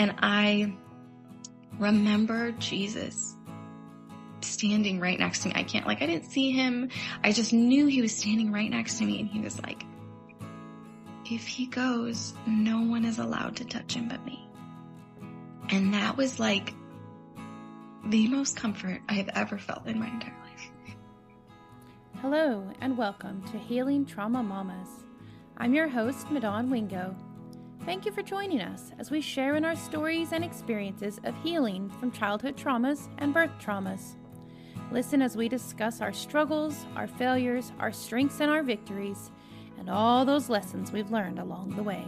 And I remember Jesus standing right next to me. I didn't see him. I just knew he was standing right next to me. And he was like, if he goes, no one is allowed to touch him but me. And that was like the most comfort I have ever felt in my entire life. Hello and welcome to Healing Trauma Mamas. I'm your host, Madon Wingo. Thank you for joining us as we share in our stories and experiences of healing from childhood traumas and birth traumas. Listen as we discuss our struggles, our failures, our strengths and our victories, and all those lessons we've learned along the way.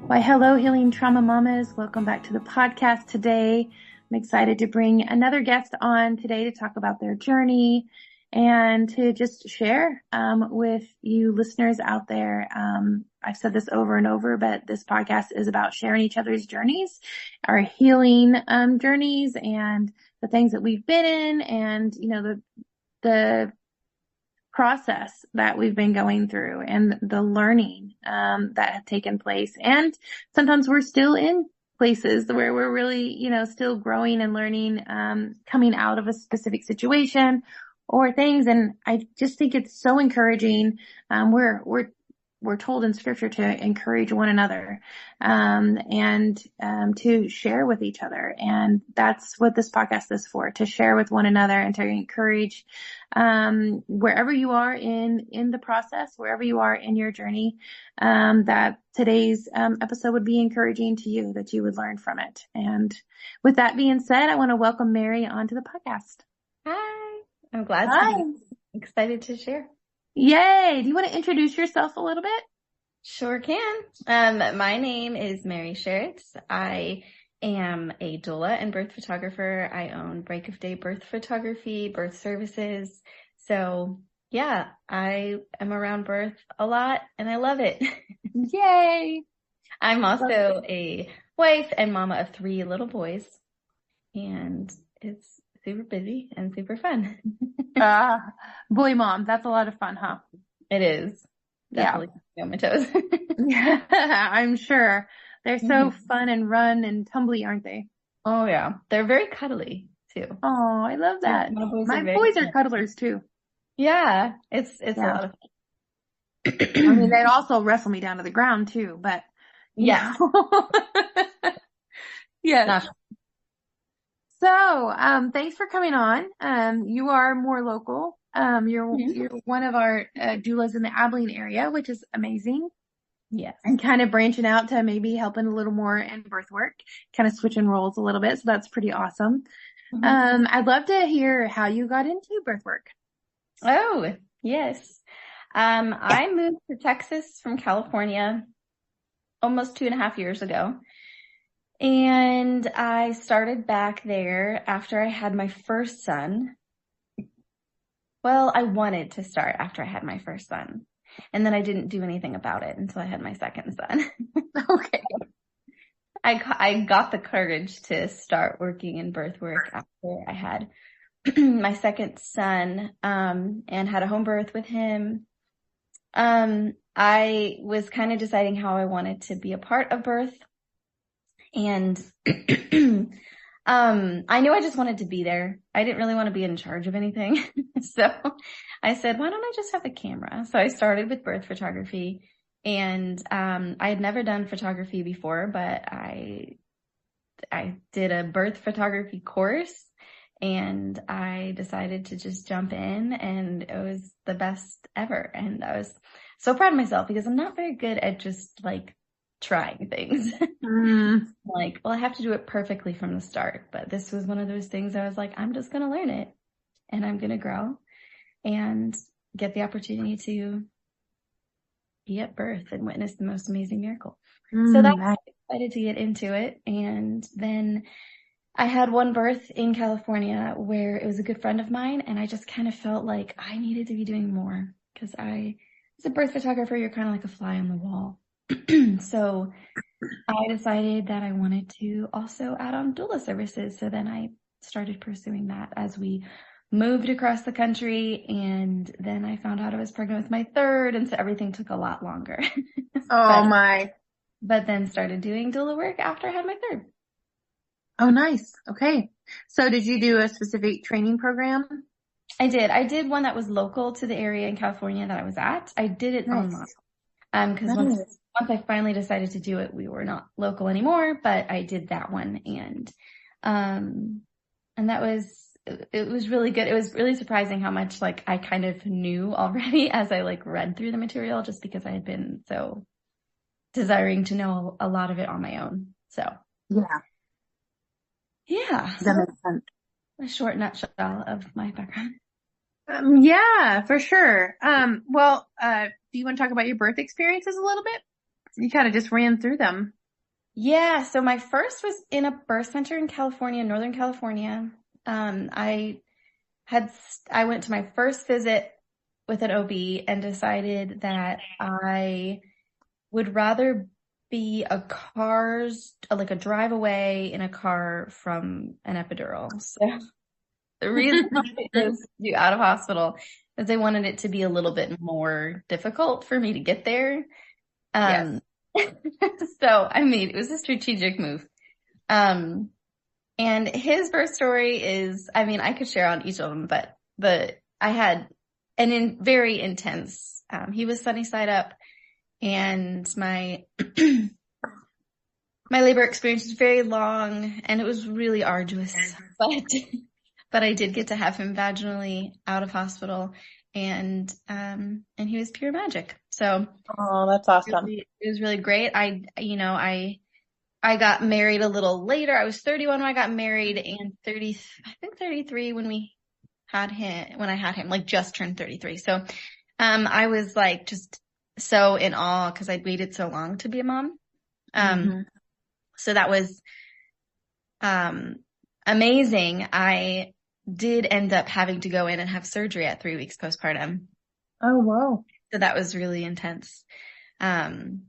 Why, hello, Healing Trauma Mamas. Welcome back to the podcast today. I'm excited to bring another guest on today to talk about their journey and to just share with you listeners out there. I've said this over and over, but this podcast is about sharing each other's journeys, our healing journeys, and the things that we've been in, and the process that we've been going through, and the learning that had taken place. And sometimes we're still in places where we're really, still growing and learning, coming out of a specific situation or things. And I just think it's so encouraging. We're told in scripture to encourage one another, and to share with each other. And that's what this podcast is for, to share with one another and to encourage, wherever you are in the process, wherever you are in your journey, that today's, episode would be encouraging to you, that you would learn from it. And with that being said, I want to welcome Mary onto the podcast. Hi, I'm glad to be excited to share. Yay! Do you want to introduce yourself a little bit? Sure can. My name is Mary Sharits. I am a doula and birth photographer. I own Break of Day Birth Photography, birth services. So yeah, I am around birth a lot and I love it. Yay! I'm also a wife and mama of 3 little boys, and it's super busy and super fun. Boy mom, that's a lot of fun, huh? It is. Definitely on my toes. Yeah, I'm sure. They're so fun and run and tumbly, aren't they? Oh yeah. They're very cuddly too. Oh, I love that. My boys are cuddlers too. Yeah. It's a lot of fun. I mean, they'd also wrestle me down to the ground too, but yeah. Yes. So, thanks for coming on. You are more local. You're one of our doulas in the Abilene area, which is amazing. Yes. And kind of branching out to maybe helping a little more in birth work, kind of switching roles a little bit. So that's pretty awesome. I'd love to hear how you got into birth work. Oh, yes. I moved to Texas from California almost 2.5 years ago. And I started back there after I had my first son. Well, I wanted to start after I had my first son. And then I didn't do anything about it until I had my second son. Okay. I got the courage to start working in birth work after I had my second son, and had a home birth with him. I was kind of deciding how I wanted to be a part of birth. And I knew I just wanted to be there. I didn't really want to be in charge of anything. So I said, why don't I just have a camera? So I started with birth photography, and I had never done photography before, but I did a birth photography course, and I decided to just jump in, and it was the best ever. And I was so proud of myself because I'm not very good at just trying things. Well, I have to do it perfectly from the start. But this was one of those things I was like, I'm just going to learn it, and I'm going to grow and get the opportunity to be at birth and witness the most amazing miracle. So that's why I decided to get into it. And then I had one birth in California where it was a good friend of mine, and I just kind of felt like I needed to be doing more because as a birth photographer, you're kind of like a fly on the wall. So I decided that I wanted to also add on doula services. So then I started pursuing that as we moved across the country, and then I found out I was pregnant with my third, and so everything took a lot longer. Oh my. but then started doing doula work after I had my third. Oh, nice. Okay. So did you do a specific training program? I did. I did one that was local to the area in California that I was at. I did it online. Because once I finally decided to do it, we were not local anymore, but I did that one. And that it was really good. It was really surprising how much like I kind of knew already as I like read through the material, just because I had been so desiring to know a lot of it on my own. So yeah. That makes sense. A short nutshell of my background. Yeah, for sure. Do you want to talk about your birth experiences a little bit? You kind of just ran through them. Yeah. So my first was in a birth center in California, Northern California. I went to my first visit with an OB and decided that I would rather be like a drive away in a car from an epidural. So the reason I chose to do out of hospital is they wanted it to be a little bit more difficult for me to get there. Yes. So it was a strategic move. And his birth story is, I could share on each of them, but I had very intense, he was sunny side up, and my labor experience was very long and it was really arduous, but I did get to have him vaginally out of hospital, and he was pure magic. So, oh, that's awesome. It was really great. I got married a little later. I was 31 when I got married, and 33 when I had him, like just turned 33. So, I was like just so in awe because I'd waited so long to be a mom. So that was, amazing. I did end up having to go in and have surgery at 3 weeks postpartum. Oh, wow. So that was really intense. And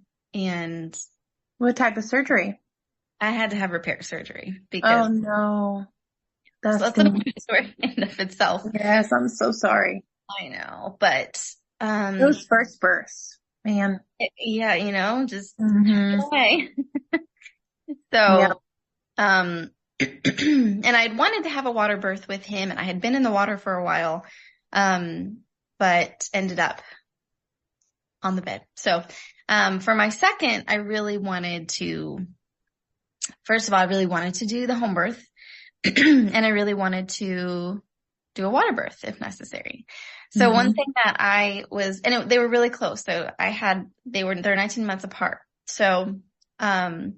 what type of surgery? I had to have repair surgery because. Oh no. That's a story in of itself. Yes, I'm so sorry. I know, but those first births, man. Just okay. So, and I'd wanted to have a water birth with him, and I had been in the water for a while, but ended up on the bed. So, for my second, first of all, I really wanted to do the home birth, and I really wanted to do a water birth if necessary. So one thing that they were really close. So they're 19 months apart. So, I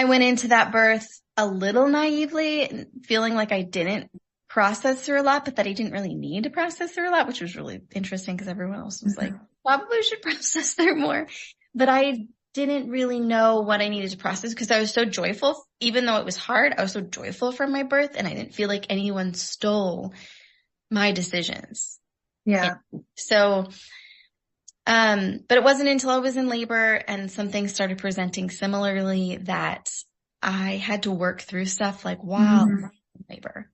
went into that birth a little naively, feeling like I didn't process through a lot, but that I didn't really need to process through a lot, which was really interesting because everyone else was like, probably should process through more. But I didn't really know what I needed to process because I was so joyful. Even though it was hard, I was so joyful from my birth, and I didn't feel like anyone stole my decisions. Yeah. So, but it wasn't until I was in labor and some things started presenting similarly that I had to work through stuff like while in labor.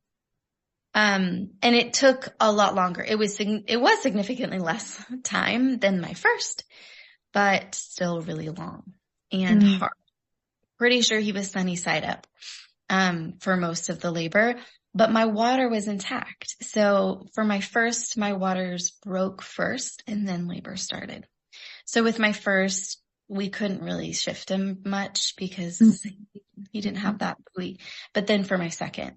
And it took a lot longer. It was significantly less time than my first, but still really long and hard. Pretty sure he was sunny side up, for most of the labor, but my water was intact. So for my first, my waters broke first and then labor started. So with my first, we couldn't really shift him much because he didn't have that buoy. But then for my second,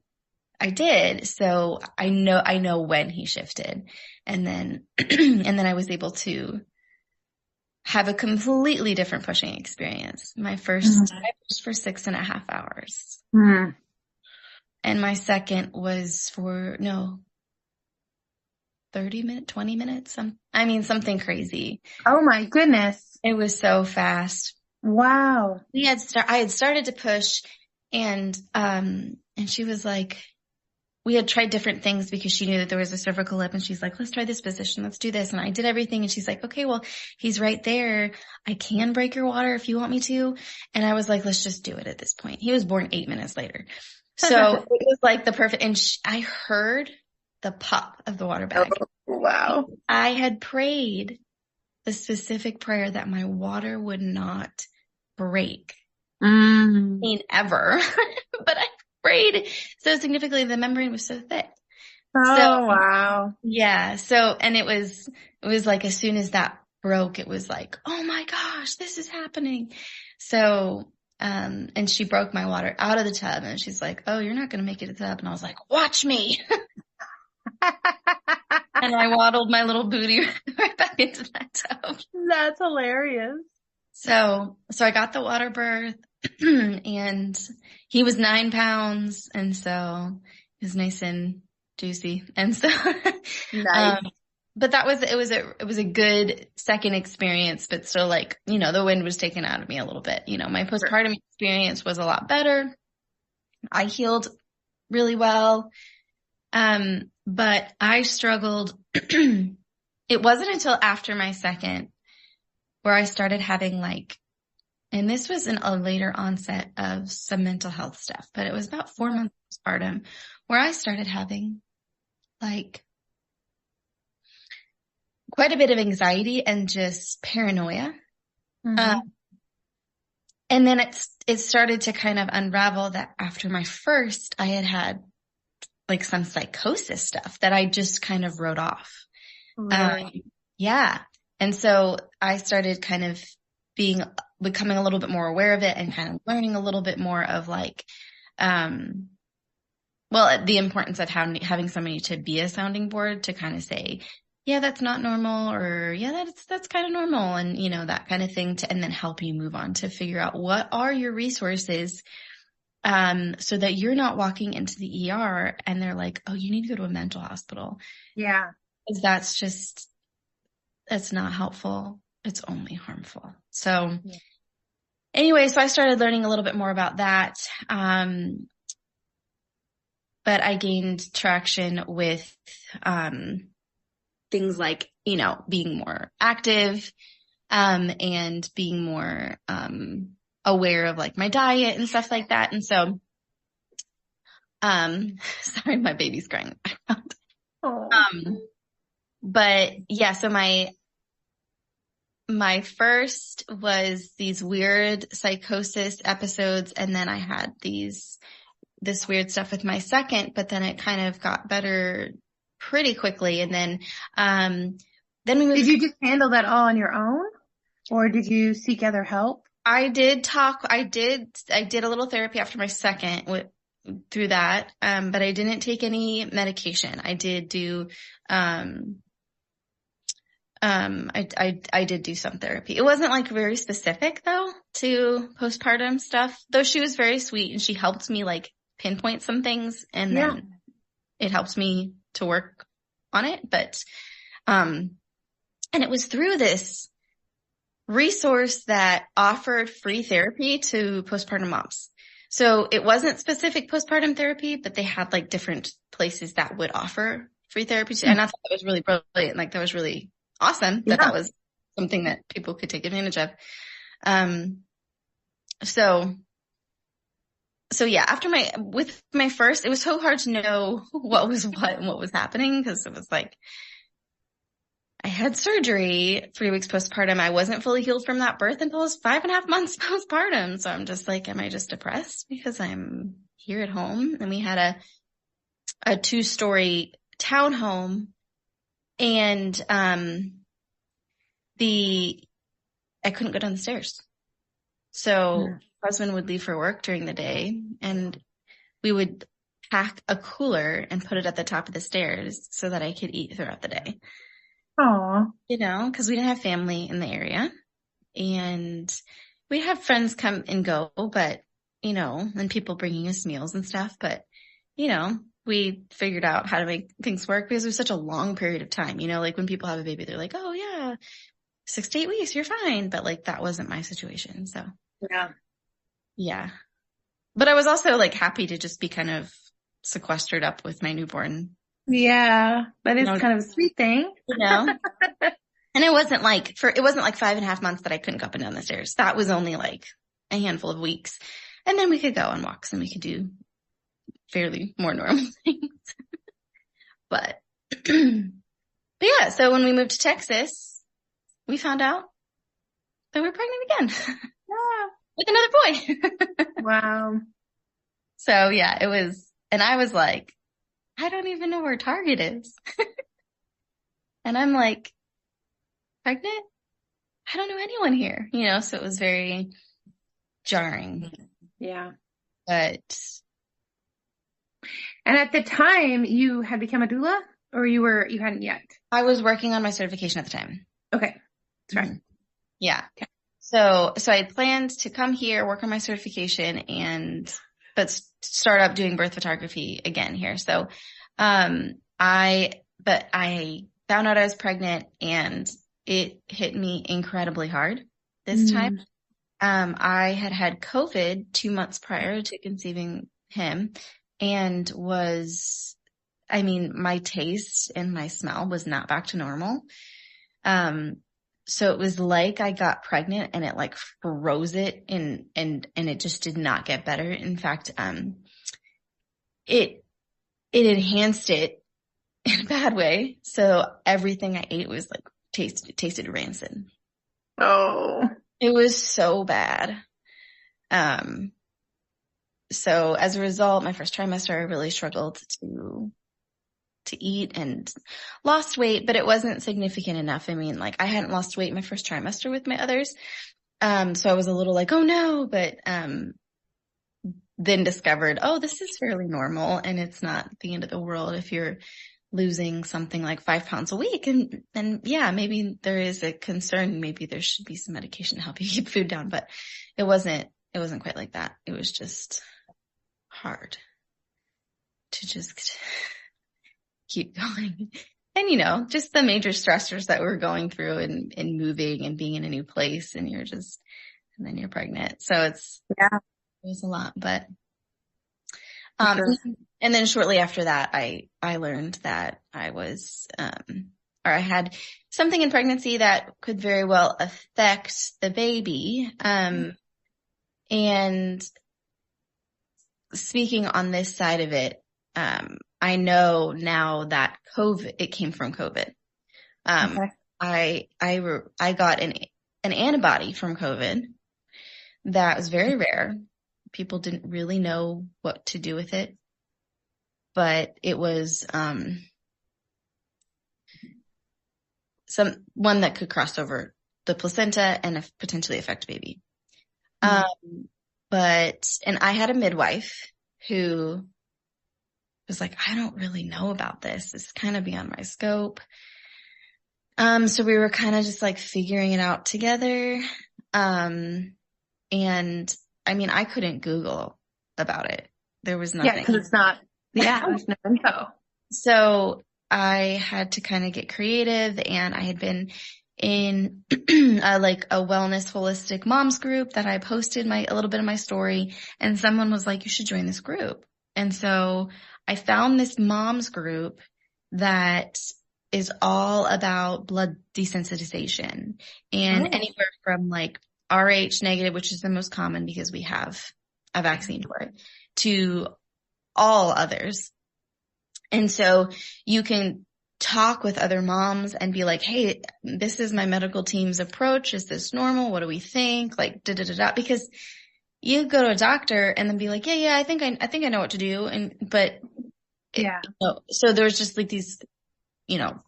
I did. So I know when he shifted, and then, I was able to have a completely different pushing experience. My first, I pushed for 6.5 hours. And my second was for 30 minutes, 20 minutes. Something crazy. Oh my goodness. It was so fast. Wow. I had started to push, and she was like, we had tried different things because she knew that there was a cervical lip, and she's like, let's try this position. Let's do this. And I did everything. And she's like, okay, well, he's right there. I can break your water if you want me to. And I was like, let's just do it at this point. He was born 8 minutes later. So it was like the perfect, and I heard the pop of the water bag. Oh, wow. I had prayed the specific prayer that my water would not break. Mm. Ever, but I prayed so significantly. The membrane was so thick. Oh, wow. Yeah. So, and it was like, as soon as that broke, it was like, oh my gosh, this is happening. So, and she broke my water out of the tub, and she's like, oh, you're not going to make it to the tub. And I was like, watch me. And I waddled my little booty right back into that tub. That's hilarious. So I got the water birth and he was 9 pounds. And so it was nice and juicy. And so, Nice. but it was a good second experience, but still, like, the wind was taken out of me a little bit. My postpartum experience was a lot better. I healed really well. But I struggled. It wasn't until after my second where I started having, like, and this was in a later onset of some mental health stuff, but it was about 4 months postpartum where I started having, like, quite a bit of anxiety and just paranoia. Mm-hmm. And then it started to kind of unravel that after my first, I had like some psychosis stuff that I just kind of wrote off. Really? Yeah. And so I started kind of becoming a little bit more aware of it and kind of learning a little bit more of, like, the importance of having somebody to be a sounding board to kind of say, yeah, that's not normal, or yeah, that's kind of normal. And, that kind of thing and then help you move on to figure out what are your resources, so that you're not walking into the ER and they're like, oh, you need to go to a mental hospital. Yeah. Because that's not helpful. It's only harmful. So anyway, so I started learning a little bit more about that. But I gained traction with, things like, being more active, and being more, aware of, like, my diet and stuff like that. And so, sorry, my baby's crying. Oh. But yeah, so my first was these weird psychosis episodes. And then I had this weird stuff with my second, but then it kind of got better pretty quickly. And then we moved. Did you just handle that all on your own, or did you seek other help? I did a little therapy after my second through that. But I didn't take any medication. I did do, I did do some therapy. It wasn't, like, very specific though to postpartum stuff, though she was very sweet and she helped me, like, pinpoint some things, and then it helps me to work on it. But, and it was through this resource that offered free therapy to postpartum moms. So it wasn't specific postpartum therapy, but they had, like, different places that would offer free therapy. And I thought that was really brilliant. Like, that was really awesome that was something that people could take advantage of. So yeah, with my first, it was so hard to know what was what and what was happening, because it was like, I had surgery 3 weeks postpartum. I wasn't fully healed from that birth until I was 5.5 months postpartum. So I'm just like, am I just depressed because I'm here at home? And we had a 2-story townhome, and I couldn't go down the stairs. So my husband would leave for work during the day, and we would pack a cooler and put it at the top of the stairs so that I could eat throughout the day. Aw. Because we didn't have family in the area, and we had friends come and go, but, and people bringing us meals and stuff. But, we figured out how to make things work because it was such a long period of time. Like, when people have a baby, they're like, oh yeah, 6 to 8 weeks, you're fine. But, like, that wasn't my situation. So yeah. But I was also, like, happy to just be kind of sequestered up with my newborn. Yeah, that is kind of a sweet thing. And it wasn't like 5.5 months that I couldn't go up and down the stairs. That was only, like, a handful of weeks. And then we could go on walks and we could do fairly more normal things. But yeah, so when we moved to Texas, we found out that we're pregnant again. with another boy. Wow. So yeah, it was, and I was like, I don't even know where Target is. And I'm like, pregnant? I don't know anyone here, so it was very jarring, Yeah. but And at the time you had become a doula or you hadn't yet? I was working on my certification at the time. Okay. That's right. Yeah. Okay. So I had planned to come here, work on my certification but start up doing birth photography again here. So, but I found out I was pregnant and it hit me incredibly hard this time. I had COVID 2 months prior to conceiving him and my taste and my smell was not back to normal. So it was like I got pregnant and it like froze it and it just did not get better. In fact, it enhanced it in a bad way. So everything I ate was like tasted rancid. Oh. It was so bad. So as a result, my first trimester, I really struggled to eat and lost weight, but it wasn't significant enough. I mean, like I hadn't lost weight my first trimester with my others. So I was a little like, oh no, but, then discovered, oh, this is fairly normal and it's not the end of the world if you're losing something like 5 pounds a week. And yeah, maybe there is a concern. Maybe there should be some medication to help you keep food down, but it wasn't quite like that. It was just hard to just keep going. And just the major stressors that we're going through and moving and being in a new place and then you're pregnant. So it was a lot, but, Sure. and then shortly after that, I learned that I had something in pregnancy that could very well affect the baby. And speaking on this side of it, I know now that it came from COVID. Okay. I got an antibody from COVID that was very rare. People didn't really know what to do with it, but it was, one that could cross over the placenta and potentially affect baby. And I had a midwife who was like, I don't really know about this. It's kind of beyond my scope. So we were kind of just like figuring it out together. And I couldn't Google about it. There was nothing. Yeah, because it's not, there's no info. So I had to kind of get creative and I had been in a wellness holistic moms group that I posted a little bit of my story and someone was like, you should join this group. And so I found this moms group that is all about blood desensitization and anywhere from like RH negative, which is the most common because we have a vaccine for it, to all others. And so you can talk with other moms and be like, hey, this is my medical team's approach. Is this normal? What do we think? Like, because you go to a doctor and then be like, yeah, I think I know what to do. So there's just like these,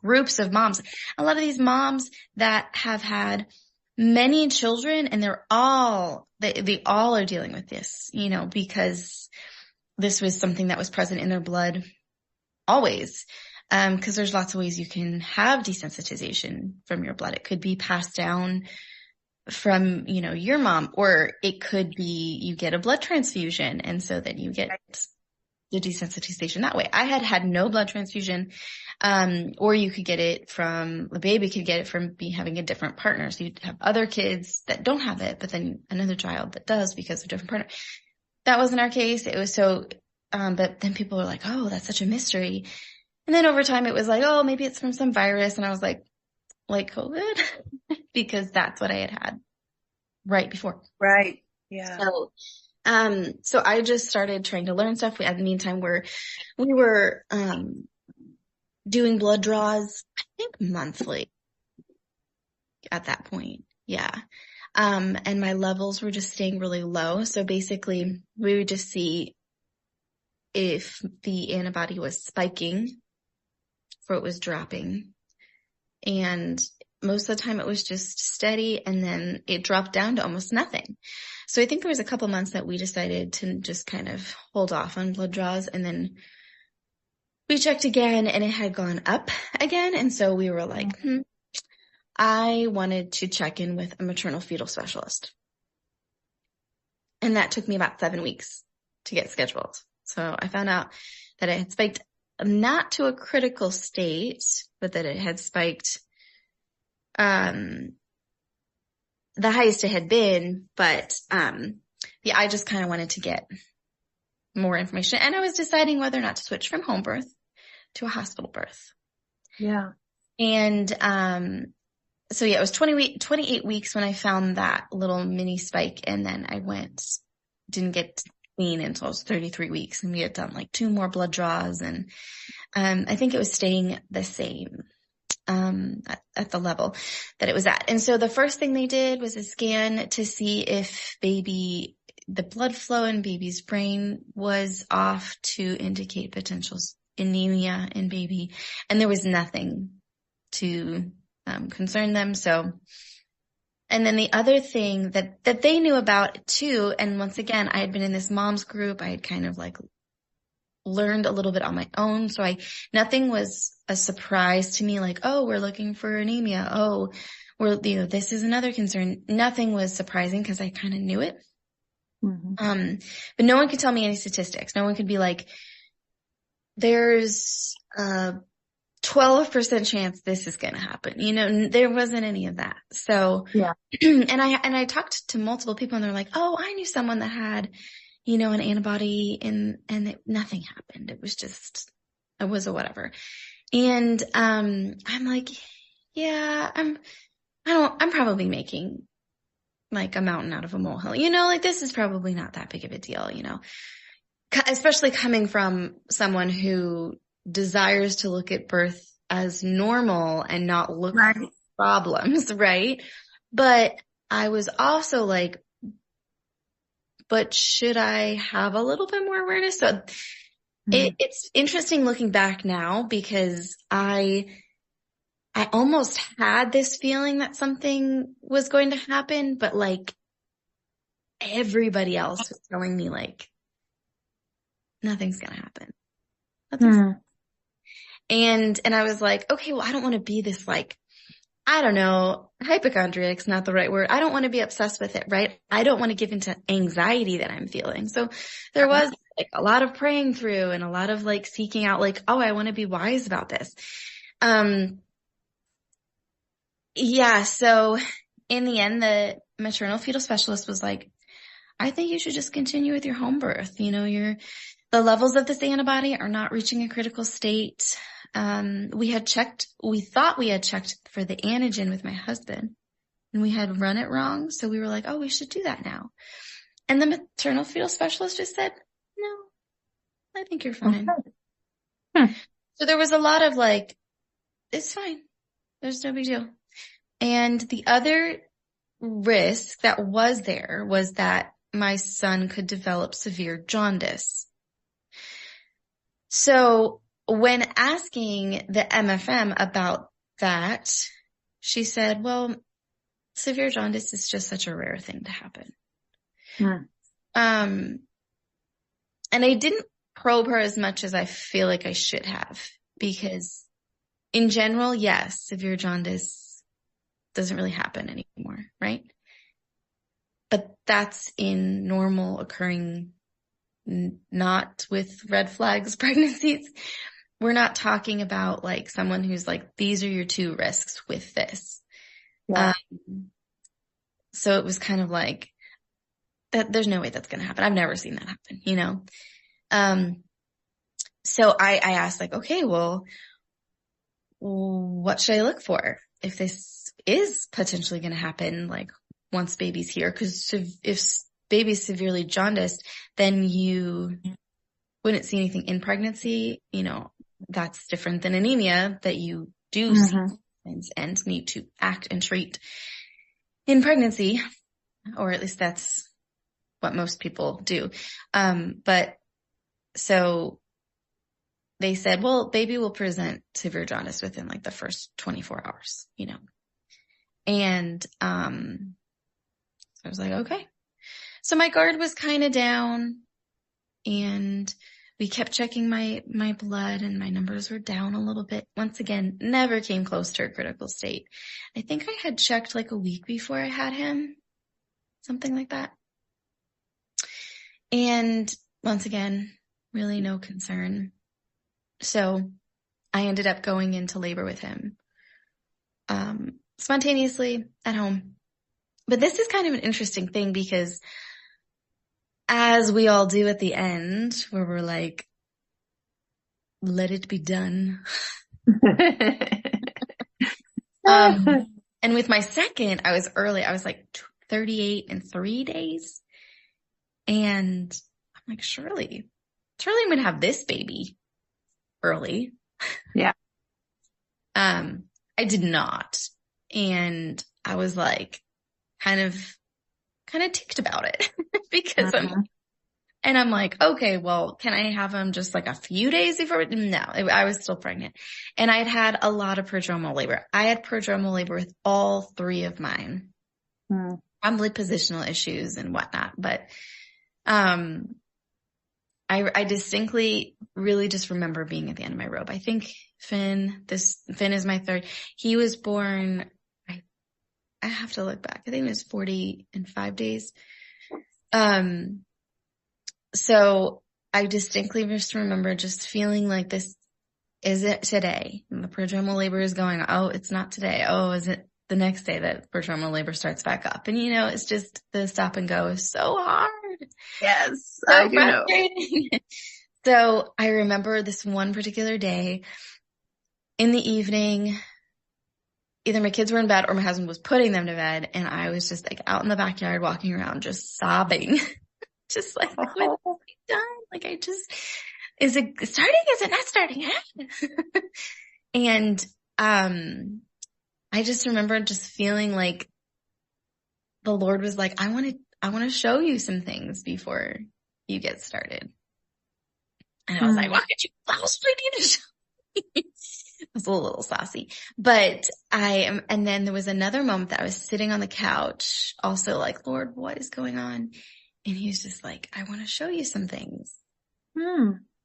groups of moms, a lot of these moms that have had many children and they all are dealing with this, because this was something that was present in their blood always. Cause there's lots of ways you can have desensitization from your blood. It could be passed down from, your mom, or it could be you get a blood transfusion. And so then you get the desensitization that way. I had no blood transfusion. Or you could get it the baby could get it from having a different partner. So you'd have other kids that don't have it, but then another child that does because of a different partner. That wasn't our case. It was so, but then people were like, oh, that's such a mystery. And then over time it was like, oh, maybe it's from some virus. And I was like COVID, because that's what I had right before. Right. Yeah. So I just started trying to learn stuff. At the meantime, we were doing blood draws, I think monthly at that point. Yeah. And my levels were just staying really low. So basically we would just see if the antibody was spiking or it was dropping. And most of the time it was just steady, and then it dropped down to almost nothing. So I think there was a couple months that we decided to just kind of hold off on blood draws, and then we checked again and it had gone up again. And so we were like, I wanted to check in with a maternal fetal specialist. And that took me about 7 weeks to get scheduled. So I found out that it had spiked not to a critical state, but that it had spiked, the highest it had been, but, yeah, I just kind of wanted to get more information, and I was deciding whether or not to switch from home birth to a hospital birth. Yeah. And, so yeah, it was 28 weeks when I found that little mini spike, and then I didn't get clean until I was 33 weeks, and we had done like 2 more blood draws, and I think it was staying the same at the level that it was at. And so the first thing they did was a scan to see if the blood flow in baby's brain was off to indicate potential anemia in baby, and there was nothing to concern them. So, and then the other thing that they knew about too, and once again, I had been in this mom's group, I had kind of like learned a little bit on my own. So nothing was a surprise to me, like, oh, we're looking for anemia. Oh, this is another concern. Nothing was surprising because I kind of knew it. Mm-hmm. But no one could tell me any statistics. No one could be like, there's a 12% chance this is going to happen. There wasn't any of that. So, yeah. and I talked to multiple people, and they're like, oh, I knew someone that had, an antibody, and nothing happened. It was a whatever. And, I'm like, yeah, I'm probably making like a mountain out of a molehill, like this is probably not that big of a deal, especially coming from someone who desires to look at birth as normal and not look for problems, right? But I was also like, but should I have a little bit more awareness? So it's interesting looking back now, because I almost had this feeling that something was going to happen, but like everybody else was telling me like, nothing's going to happen. And I was like, okay, well, I don't want to be this like, I don't know, hypochondriac's not the right word. I don't want to be obsessed with it, right? I don't want to give into anxiety that I'm feeling. So there was like a lot of praying through, and a lot of like seeking out like, oh, I want to be wise about this. Yeah. So in the end, the maternal fetal specialist was like, I think you should just continue with your home birth. The levels of this antibody are not reaching a critical state. We thought we had checked for the antigen with my husband, and we had run it wrong. So we were like, oh, we should do that now. And the maternal fetal specialist just said, no, I think you're fine. So there was a lot of like, it's fine. There's no big deal. And the other risk that was there was that my son could develop severe jaundice. So when asking the MFM about that, she said, well, severe jaundice is just such a rare thing to happen. And I didn't probe her as much as I feel like I should have, because in general, yes, severe jaundice doesn't really happen anymore, right? But that's in normal occurring, not with red flags pregnancies. We're not talking about like someone who's like, these are your 2 risks with this. Yeah. So it was kind of like that. There's no way that's going to happen. I've never seen that happen, So I asked like, okay, well, what should I look for if this is potentially going to happen? Like once baby's here, because if baby's severely jaundiced, then you wouldn't see anything in pregnancy. That's different than anemia that you do see and need to act and treat in pregnancy. or at least that's what most people do. But so they said, well, baby will present severe jaundice within like the first 24 hours, And, so I was like, okay. So my guard was kind of down, and we kept checking my blood, and my numbers were down a little bit. Once again, never came close to a critical state. I think I had checked like a week before I had him, something like that. And once again, really no concern. So I ended up going into labor with him, spontaneously at home. But this is kind of an interesting thing, because as we all do at the end, where we're like, let it be done. And with my second, I was early. I was like 38 in 3 days. And I'm like, surely I'm going to have this baby early. Yeah. I did not. And I was like, kind of ticked about it because I'm like, okay, well, can I have him just like a few days before? No, I was still pregnant, and I had a lot of prodromal labor. I had prodromal labor with all 3 of mine. Probably positional issues and whatnot, but, I distinctly really just remember being at the end of my rope. I think Finn is my third. He was born, I have to look back. I think it was 40 and 5 days. So I distinctly just remember just feeling like, this is it today? And the prodromal labor is going, oh, it's not today. Oh, is it the next day that prodromal labor starts back up? And it's just the stop and go is so hard. Yes, So I do know. So I remember this one particular day in the evening, either my kids were in bed or my husband was putting them to bed, and I was just like out in the backyard walking around just sobbing. Just like, what have I done? Like, is it starting? Is it not starting? And I just remember just feeling like the Lord was like, I want to show you some things before you get started. And I was like, why did you else I need to show me? I was a little saucy, but and then there was another moment that I was sitting on the couch, also like, Lord, what is going on? And he was just like, I want to show you some things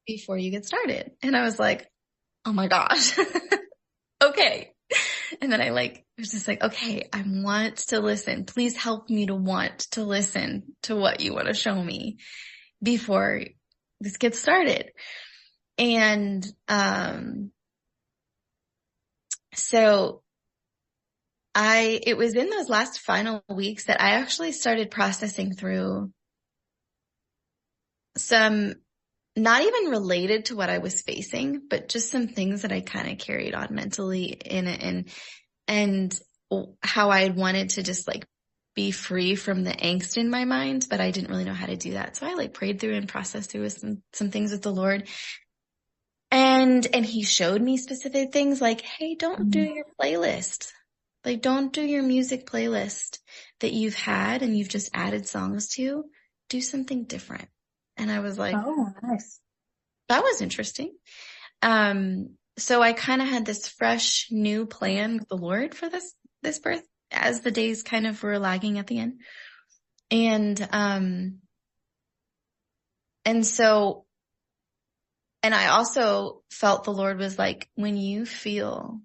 before you get started. And I was like, oh my gosh. Okay. And then I was just like, okay, I want to listen. Please help me to want to listen to what you want to show me before this gets started. And, so it was in those last final weeks that I actually started processing through some, not even related to what I was facing, but just some things that I kind of carried on mentally in it, and how I had wanted to just like be free from the angst in my mind, but I didn't really know how to do that. So I prayed through and processed through some things with the Lord. And he showed me specific things like, hey, don't do your playlist. Like, don't do your music playlist that you've had and you've just added songs to. Do something different. And I was like, oh, nice. That was interesting. So I kind of had this fresh new plan with the Lord for this birth as the days kind of were lagging at the end. And I also felt the Lord was like, when you feel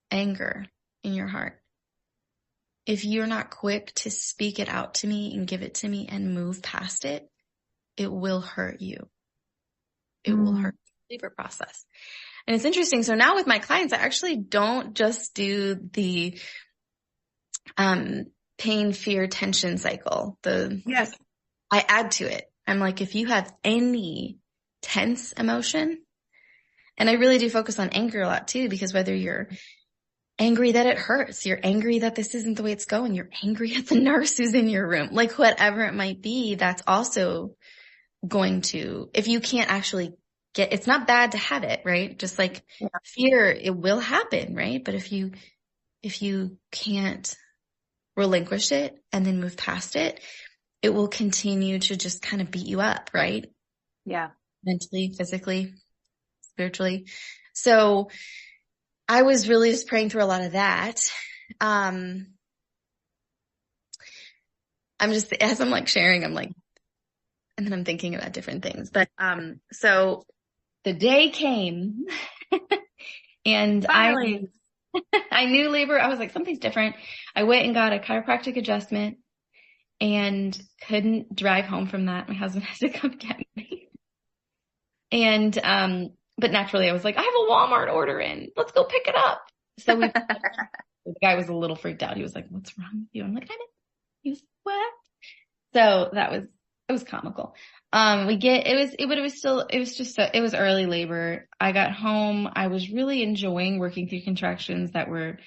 anger in your heart, if you're not quick to speak it out to me and give it to me and move past it, it will hurt you. It will hurt the labor process. And it's interesting. So now with my clients, I actually don't just do the pain, fear, tension cycle. Yes. I add to it. I'm like, if you have any tense emotion, and I really do focus on anger a lot too, because whether you're angry that it hurts, you're angry that this isn't the way it's going, you're angry at the nurse who's in your room, like whatever it might be, that's also going to, if you can't actually it's not bad to have it, right? Just like fear, it will happen, right? But if you can't relinquish it and then move past it, it will continue to just kind of beat you up, right? Yeah. Mentally, physically, spiritually. So I was really just praying through a lot of that. I'm just, as I'm like sharing, I'm like, and then I'm thinking about different things. But, so the day came and Finally. I knew labor. I was like, something's different. I went and got a chiropractic adjustment and couldn't drive home from that. My husband had to come get me. And, but naturally I was like, I have a Walmart order in. Let's go pick it up. So the guy was a little freaked out. He was like, what's wrong with you? I'm like, he was, what? So it was comical. It was early labor. I got home. I was really enjoying working through contractions that were,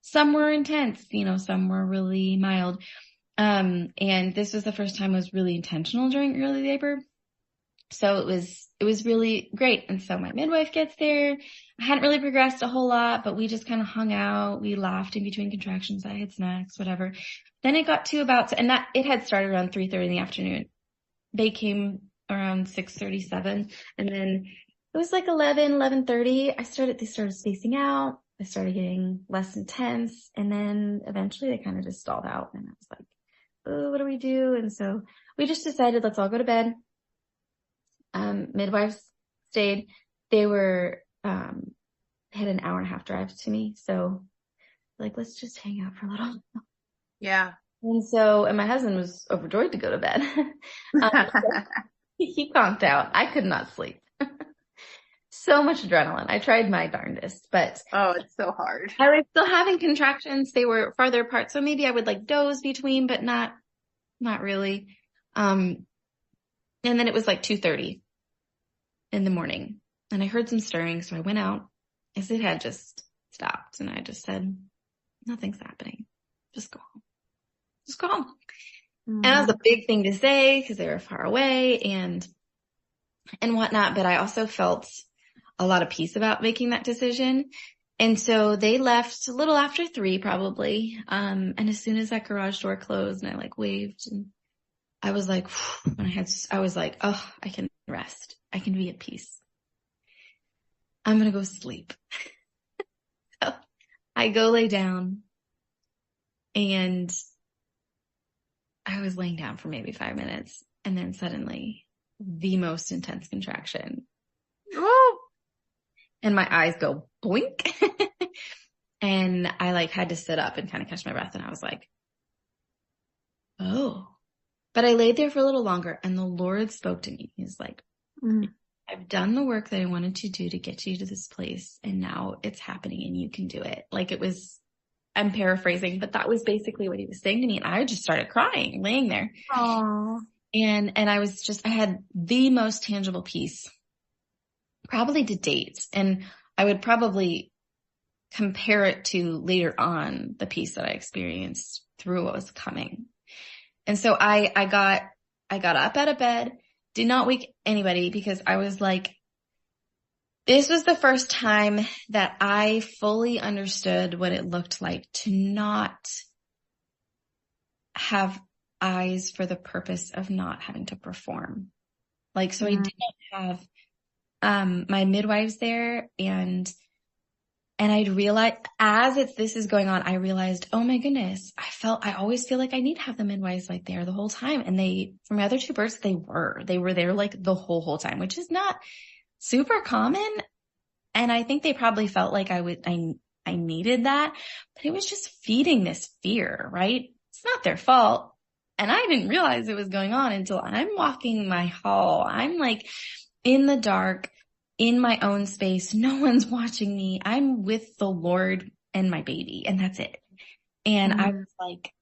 some were intense, some were really mild. And this was the first time I was really intentional during early labor. So it was really great. And so my midwife gets there. I hadn't really progressed a whole lot, but we just kind of hung out. We laughed in between contractions. I had snacks, whatever. Then it got to it had started around 3:30 in the afternoon. They came around 6:37. And then it was like 11:30. They started spacing out. I started getting less intense. And then eventually they kind of just stalled out. And I was like, oh, what do we do? And so we just decided, let's all go to bed. Midwives stayed. They had an hour and a half drive to me. So like, let's just hang out for a little. Yeah. And my husband was overjoyed to go to bed. He conked out. I could not sleep. So much adrenaline. I tried my darndest, but oh, it's so hard. I was still having contractions. They were farther apart. So maybe I would like doze between, but not really. And then it was like 2:30 in the morning and I heard some stirring. So I went out as it had just stopped and I just said, nothing's happening. Just go home. Just go home. Mm-hmm. And that was a big thing to say because they were far away and whatnot. But I also felt a lot of peace about making that decision. And so they left a little after 3 probably. And as soon as that garage door closed and I like waved and I was like, I was like, oh, I can rest. I can be at peace. I'm going to go sleep. So I go lay down and I was laying down for maybe 5 minutes and then suddenly the most intense contraction. Oh! And my eyes go blink. And I like had to sit up and kind of catch my breath. And I was like, oh. But I laid there for a little longer and the Lord spoke to me. He's like, I've done the work that I wanted to do to get you to this place. And now it's happening and you can do it. Like I'm paraphrasing, but that was basically what he was saying to me. And I just started crying, laying there. Aww. And I had the most tangible peace probably to date. And I would probably compare it to later on the peace that I experienced through what was coming. And so I got up out of bed, did not wake anybody because I was like, this was the first time that I fully understood what it looked like to not have eyes for the purpose of not having to perform. Like, so I did not have, my midwives there and I'd realized this is going on, I realized, oh my goodness, I always feel like I need to have the midwives like there the whole time. And for my other 2 births, they were there like the whole time, which is not super common. And I think they probably felt like I needed that, but it was just feeding this fear, right? It's not their fault. And I didn't realize it was going on until I'm walking my hall. I'm like in the dark, in my own space. No one's watching me. I'm with the Lord and my baby and that's it. And I was like,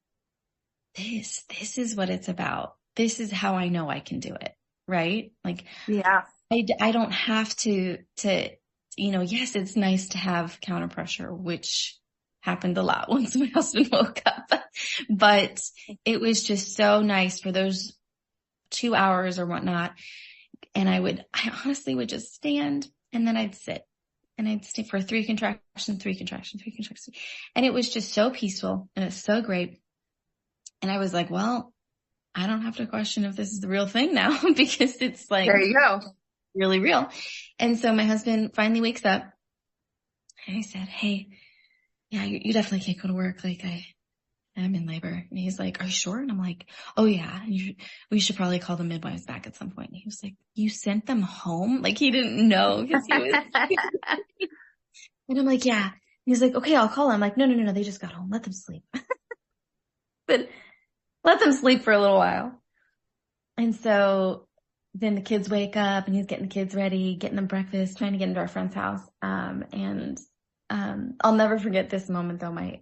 this is what it's about. This is how I know I can do it. Right? Like, yeah, I don't have to, yes, it's nice to have counter pressure, which happened a lot once my husband woke up, but it was just so nice for those 2 hours or whatnot. And I honestly would just stand and then I'd sit and I'd stay for 3 contractions. And it was just so peaceful and it's so great. And I was like, well, I don't have to question if this is the real thing now because it's like, there you go. Really real. And so my husband finally wakes up and he said, hey, yeah, you definitely can't go to work. Like I'm in labor. And he's like, are you sure? And I'm like, oh yeah, we should probably call the midwives back at some point. And he was like, you sent them home? Like he didn't know because he was, and I'm like, yeah. He's like, okay, I'll call them. I'm like, no. They just got home. Let them sleep. But let them sleep for a little while. And so then the kids wake up and he's getting the kids ready, getting them breakfast, trying to get into our friend's house. I'll never forget this moment though. My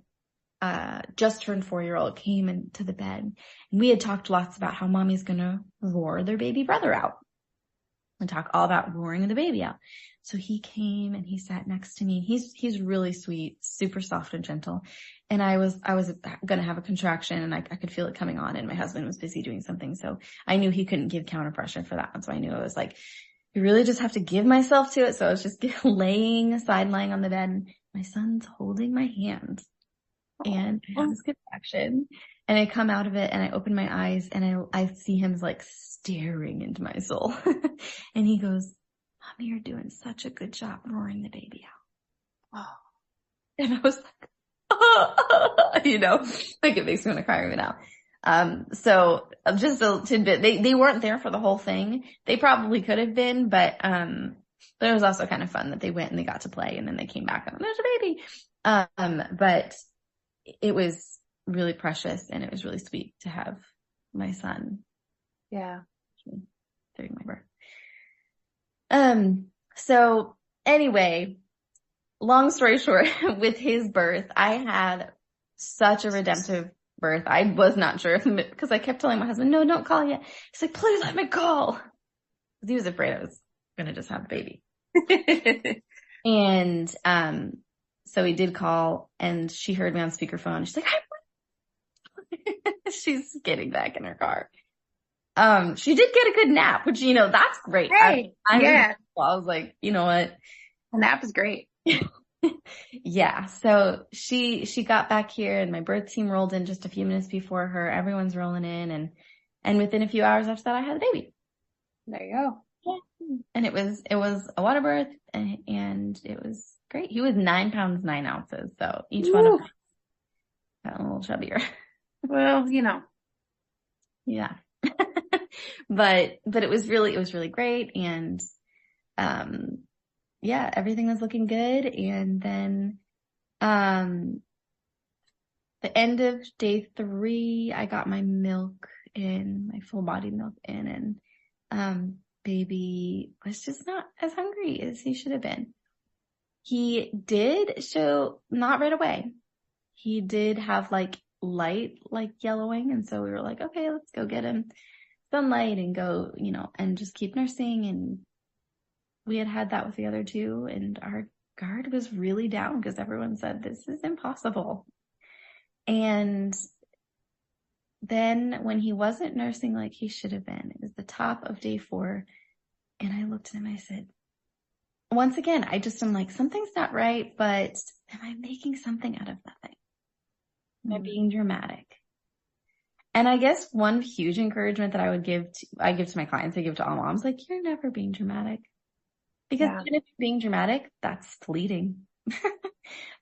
just turned 4-year-old came into the bed and we had talked lots about how mommy's going to roar their baby brother out and talk all about roaring the baby out. So he came and he sat next to me. He's really sweet, super soft and gentle. And I was going to have a contraction and I could feel it coming on and my husband was busy doing something. So I knew he couldn't give counter pressure for that. And so I knew it was like, you really just have to give myself to it. So I was just lying on the bed and my son's holding my hand and I have this contraction and I come out of it and I open my eyes and I see him like staring into my soul and he goes, Mommy, you're doing such a good job roaring the baby out. Oh. And I was like, like it makes me want to cry right now. So just a tidbit, they weren't there for the whole thing. They probably could have been, but it was also kind of fun that they went and they got to play and then they came back and there's a baby. But it was really precious and it was really sweet to have my son. Yeah. During my birth. So anyway, long story short, with his birth, I had such a redemptive birth. I was not sure because I kept telling my husband, no, don't call yet. He's like, please let me call. Because he was afraid I was going to just have a baby. And, so he did call and she heard me on speakerphone. She's like, she's getting back in her car. She did get a good nap, which, that's great. Hey, yeah. I was like, you know what? A nap is great. Yeah. So she got back here and my birth team rolled in just a few minutes before her. Everyone's rolling in and within a few hours after that, I had a baby. There you go. Yeah. And it was a water birth and it was great. He was 9 pounds, 9 ounces. So each one of us got a little chubbier. Well, Yeah. But it was really great. And, yeah, everything was looking good. And then, the end of day 3, I got my milk in, my full body milk in and, baby was just not as hungry as he should have been. He did show not right away. He did have like light, like yellowing. And so we were like, okay, let's go get him sunlight and go, and just keep nursing. And we had that with the other 2 and our guard was really down because everyone said, this is impossible. And then when he wasn't nursing like he should have been, it was the top of day 4. And I looked at him, I said, once again, I'm like, something's not right, but am I making something out of nothing? Am I being dramatic? And I guess one huge encouragement that I give to my clients, I give to all moms, like, you're never being dramatic. Because even if you're being dramatic, that's fleeting.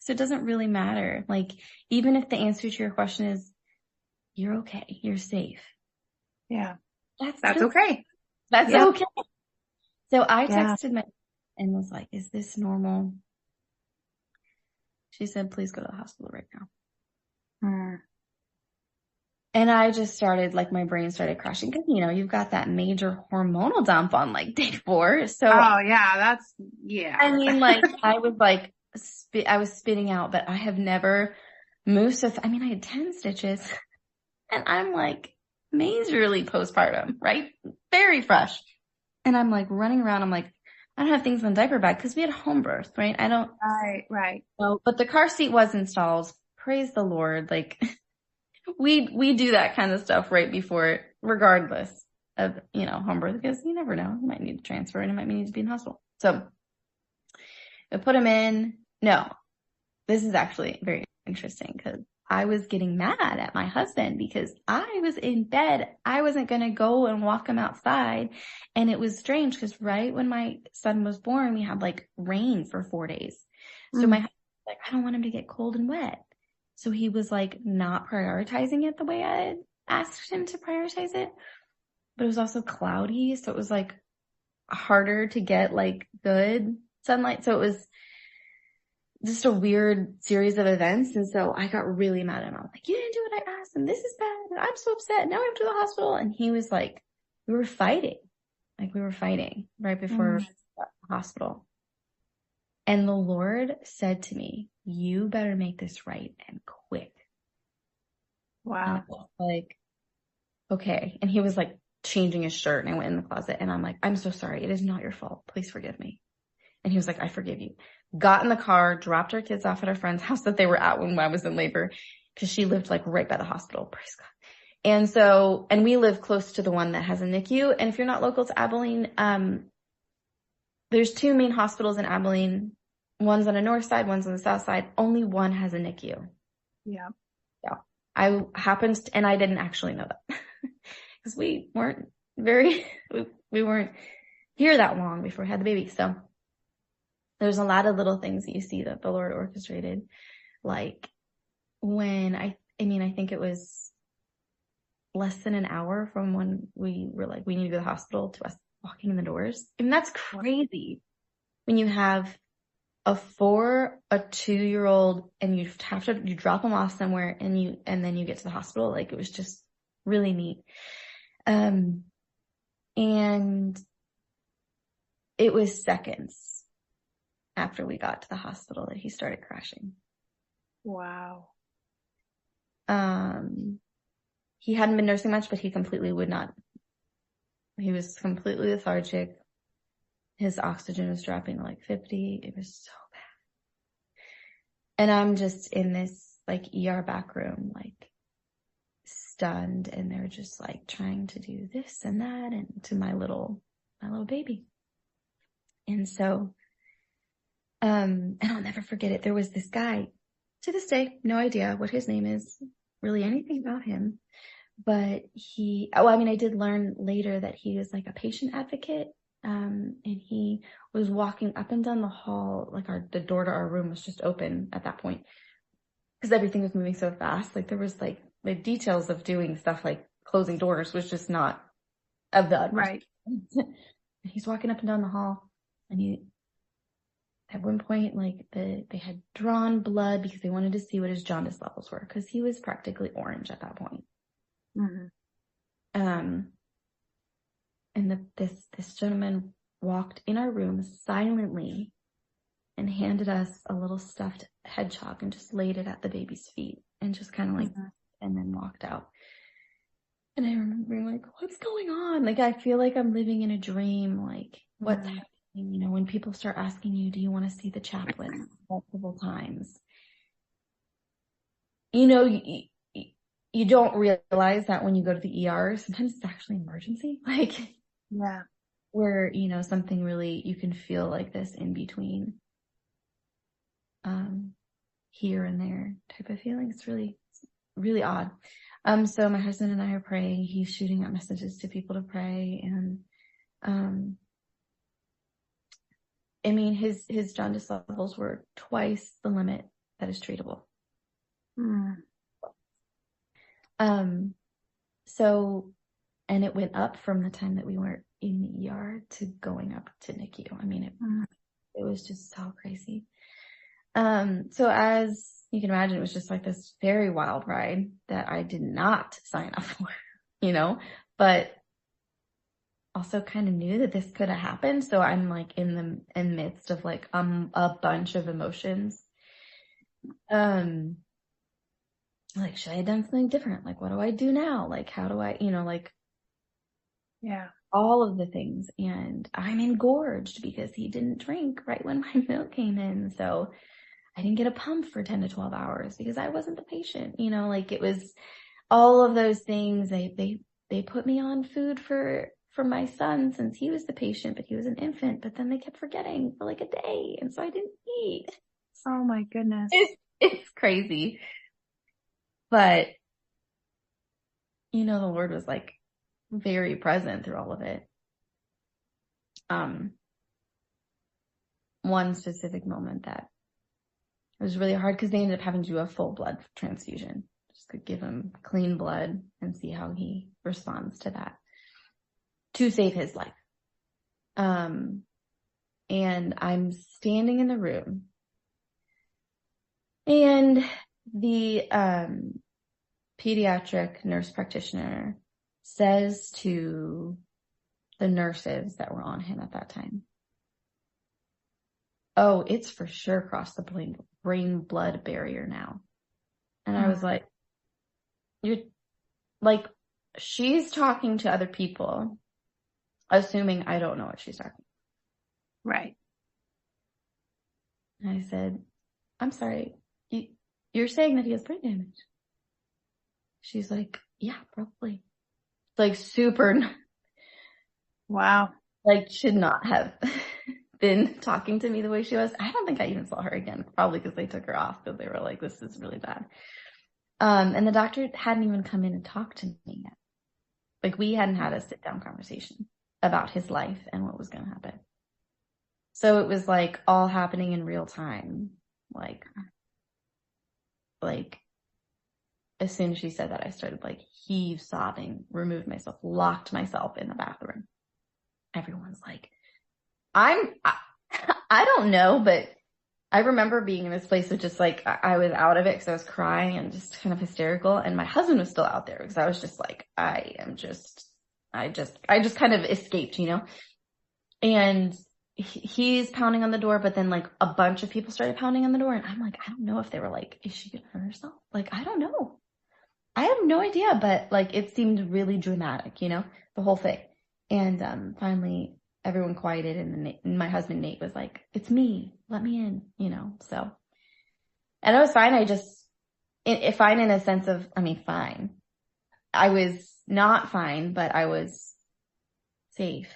So it doesn't really matter. Like, even if the answer to your question is, you're okay, you're safe. Yeah. That's okay. That's okay. So I texted my and was like, is this normal? She said, please go to the hospital right now. And I just started, like, my brain started crashing because, you've got that major hormonal dump on like day 4. So, oh yeah, I mean, like, I was spitting out, but I have never moved. So, I had 10 stitches and I'm like majorly postpartum, right? Very fresh. And I'm like running around. I'm like, I don't have things in the diaper bag because we had a home birth, right? I don't. Right. So, but the car seat was installed. Praise the Lord. Like we do that kind of stuff right before, regardless of, home birth, because you never know. You might need to transfer and it might need to be in the hospital. So I put him in. No, this is actually very interesting because I was getting mad at my husband because I was in bed. I wasn't going to go and walk him outside. And it was strange because right when my son was born, we had like rain for 4 days. So my husband was like, I don't want him to get cold and wet. So he was like not prioritizing it the way I had asked him to prioritize it. But it was also cloudy. So it was like harder to get like good sunlight. So it was just a weird series of events. And so I got really mad at him. I was like, you didn't do what I asked, and this is bad, and I'm so upset. Now I have to go to the hospital. And he was like, we were fighting right before the hospital. And the Lord said to me, you better make this right and quick. Wow. And I was like, okay. And he was like changing his shirt, and I went in the closet and I'm like, I'm so sorry. It is not your fault. Please forgive me. And he was like, I forgive you. Got in the car, dropped our kids off at our friend's house that they were at when I was in labor, because she lived like right by the hospital. Praise God. And so, and we live close to the one that has a NICU. And if you're not local to Abilene, there's 2 main hospitals in Abilene. One's on the north side, one's on the south side. Only one has a NICU. Yeah. Yeah. I happened to, and I didn't actually know that because we weren't we weren't here that long before we had the baby. So there's a lot of little things that you see that the Lord orchestrated. Like when I think it was less than an hour from when we were like, we need to go to the hospital to us walking in the doors. And that's crazy when you have a 2-year-old and you drop them off somewhere and then you get to the hospital. Like it was just really neat. And it was seconds after we got to the hospital that he started crashing. Wow. He hadn't been nursing much, but he completely would not. He was completely lethargic. His oxygen was dropping to like 50. It was so bad. And I'm just in this like ER back room, like stunned. And they're just like trying to do this and that and to my little baby. And so, and I'll never forget it. There was this guy, to this day, no idea what his name is, really anything about him. But I did learn later that he was like a patient advocate. And he was walking up and down the hall, like the door to our room was just open at that point because everything was moving so fast. Like there was like the details of doing stuff like closing doors was just not of the right. He's walking up and down the hall, and at one point, like they had drawn blood because they wanted to see what his jaundice levels were because he was practically orange at that point. And this gentleman walked in our room silently and handed us a little stuffed hedgehog and just laid it at the baby's feet and just kind of like, and then walked out. And I remember being like, what's going on? Like, I feel like I'm living in a dream. Like, what's happening? You know, when people start asking you, do you want to see the chaplain multiple times? You know, you don't realize that when you go to the ER, sometimes it's actually an emergency. Like, yeah, where, you know, something really, you can feel like this in between, here and there type of feeling. It's really, really odd. So my husband and I are praying. He's shooting out messages to people to pray. And, his jaundice levels were twice the limit that is treatable. So, and it went up from the time that we were in the ER to going up to NICU. I mean, it was just so crazy. So as you can imagine, it was just like this very wild ride that I did not sign up for, you know, but also kind of knew that this could have happened. So I'm like in the midst of like, a bunch of emotions. Like, should I have done something different? Like, what do I do now? Like, how do I, like, yeah, all of the things. And I'm engorged because he didn't drink right when my milk came in. So I didn't get a pump for 10 to 12 hours because I wasn't the patient, like it was all of those things. They put me on food for my son since he was the patient, but he was an infant, but then they kept forgetting for like a day. And so I didn't eat. Oh my goodness. It's crazy. But, the Lord was like very present through all of it. One specific moment that was really hard because they ended up having to do a full blood transfusion, just to give him clean blood and see how he responds to that to save his life. And I'm standing in the room, and the pediatric nurse practitioner says to the nurses that were on him at that time, "Oh, it's for sure crossed the brain-blood barrier now." And I was like, "You're like," she's talking to other people, assuming I don't know what she's talking about. Right. And I said, "I'm sorry, you're saying that he has brain damage?" She's like, "Yeah, probably." Like super, Wow. like should not have been talking to me the way she was. I don't think I even saw her again, probably because they took her off because they were like, "This is really bad." And the doctor hadn't even come in and talked to me yet. Like we hadn't had a sit down conversation about his life and what was going to happen. So it was like all happening in real time. Like as soon as she said that, I started like sobbing, removed myself, locked myself in the bathroom. Everyone's like, I don't know, but I remember being in this place of just like, I was out of it because I was crying and just kind of hysterical. And my husband was still out there because I was just like, I just kind of escaped, and he's pounding on the door, but then like a bunch of people started pounding on the door. And I'm like, I don't know if they were like, is she going to hurt herself? Like, I don't know. I have no idea, but like, it seemed really dramatic, the whole thing. And, finally everyone quieted, and my husband, Nate, was like, "It's me, let me in," so. And I was fine. Fine in a sense of, fine. I was not fine, but I was safe.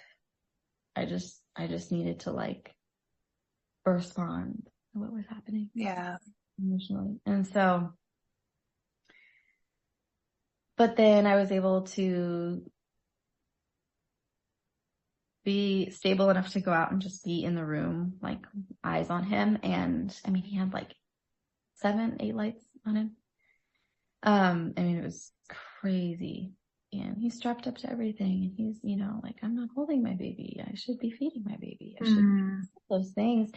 I just needed to like respond to what was happening. Yeah. Emotionally. And so, but then I was able to be stable enough to go out and just be in the room, like eyes on him. And he had like 7, 8 lights on him. It was crazy. And he's strapped up to everything. And he's, like, "I'm not holding my baby. I should be feeding my baby. I should be those things."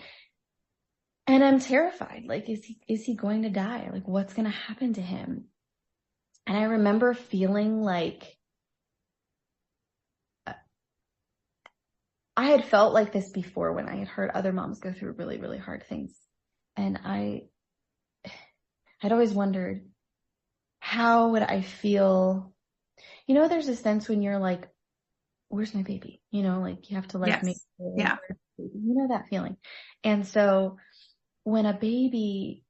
And I'm terrified. Like, is he going to die? Like, what's going to happen to him? And I remember feeling like I had felt like this before when I had heard other moms go through really, really hard things. And I'd always wondered, how would I feel? There's a sense when you're like, "Where's my baby?" Like you have to like Yes. make sure. Yeah. That feeling. And so when a baby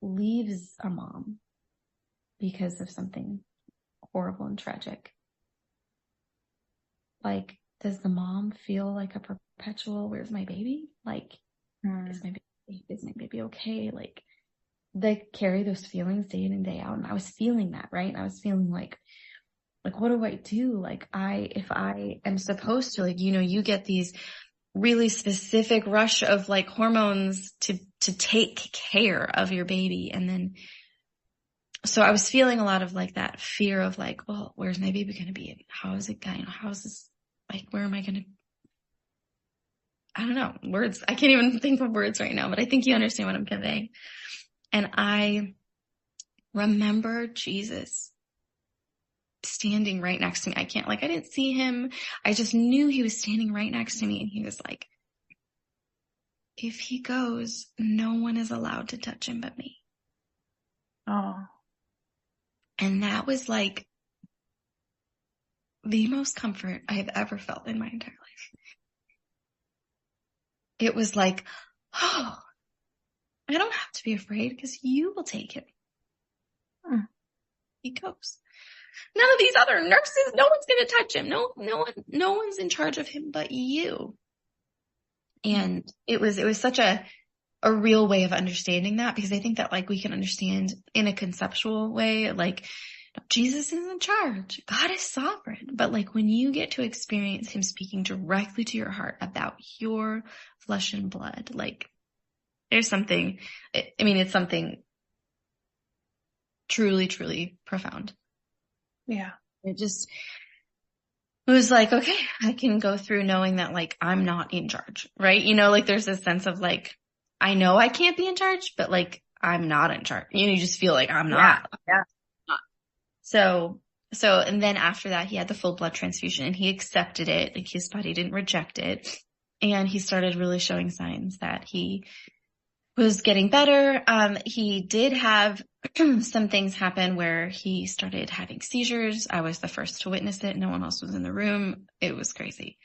leaves a mom because of something horrible and tragic, like, does the mom feel like a perpetual, "Where's my baby?" Like, is my baby okay? Like, they carry those feelings day in and day out. And I was feeling that, right? And I was feeling like, what do I do? Like, if I am supposed to, like, you get these really specific rush of like hormones to take care of your baby. And then, so I was feeling a lot of like that fear of like, well, where's my baby going to be? How is it going? How is this? Like, where am I going to? I don't know, words. I can't even think of words right now, but I think you understand what I'm conveying. And I remember Jesus standing right next to me. I didn't see him. I just knew he was standing right next to me. And he was like, "If he goes, no one is allowed to touch him but me." Oh. And that was like the most comfort I have ever felt in my entire life. It was like, oh, I don't have to be afraid because you will take him. He goes. None of these other nurses, no one's going to touch him. No one's in charge of him but you. And it was such a a real way of understanding that, because I think that like we can understand in a conceptual way, like Jesus is in charge. God is sovereign. But like when you get to experience him speaking directly to your heart about your flesh and blood, like there's something, I mean, it's something truly, truly profound. Yeah. It was like, okay, I can go through knowing that like I'm not in charge, right? You know, like there's this sense of like, I know I can't be in charge, but like I'm not in charge. You know, you just feel like I'm not. Yeah. So, and then after that, he had the full blood transfusion and he accepted it. Like his body didn't reject it. And he started really showing signs that he was getting better. He did have some things happen where he started having seizures. I was the first to witness it. No one else was in the room. It was crazy.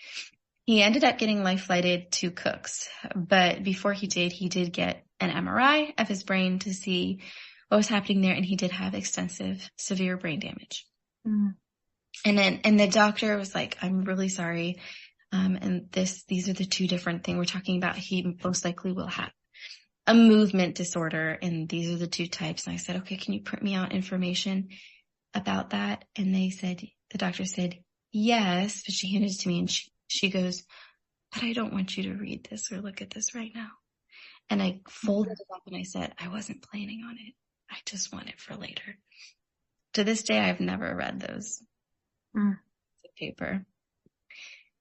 He ended up getting life flighted to Cook's, but before he did get an MRI of his brain to see what was happening there. And he did have extensive, severe brain damage. Mm. And the doctor was like, I'm really sorry. And these are the two different things we're talking about. He most likely will have a movement disorder, and these are the two types. And I said, okay, can you print me out information about that? And the doctor said, yes, but she handed it to me and she goes, but I don't want you to read this or look at this right now. And I folded it up and I said, I wasn't planning on it. I just want it for later. To this day, I've never read those paper.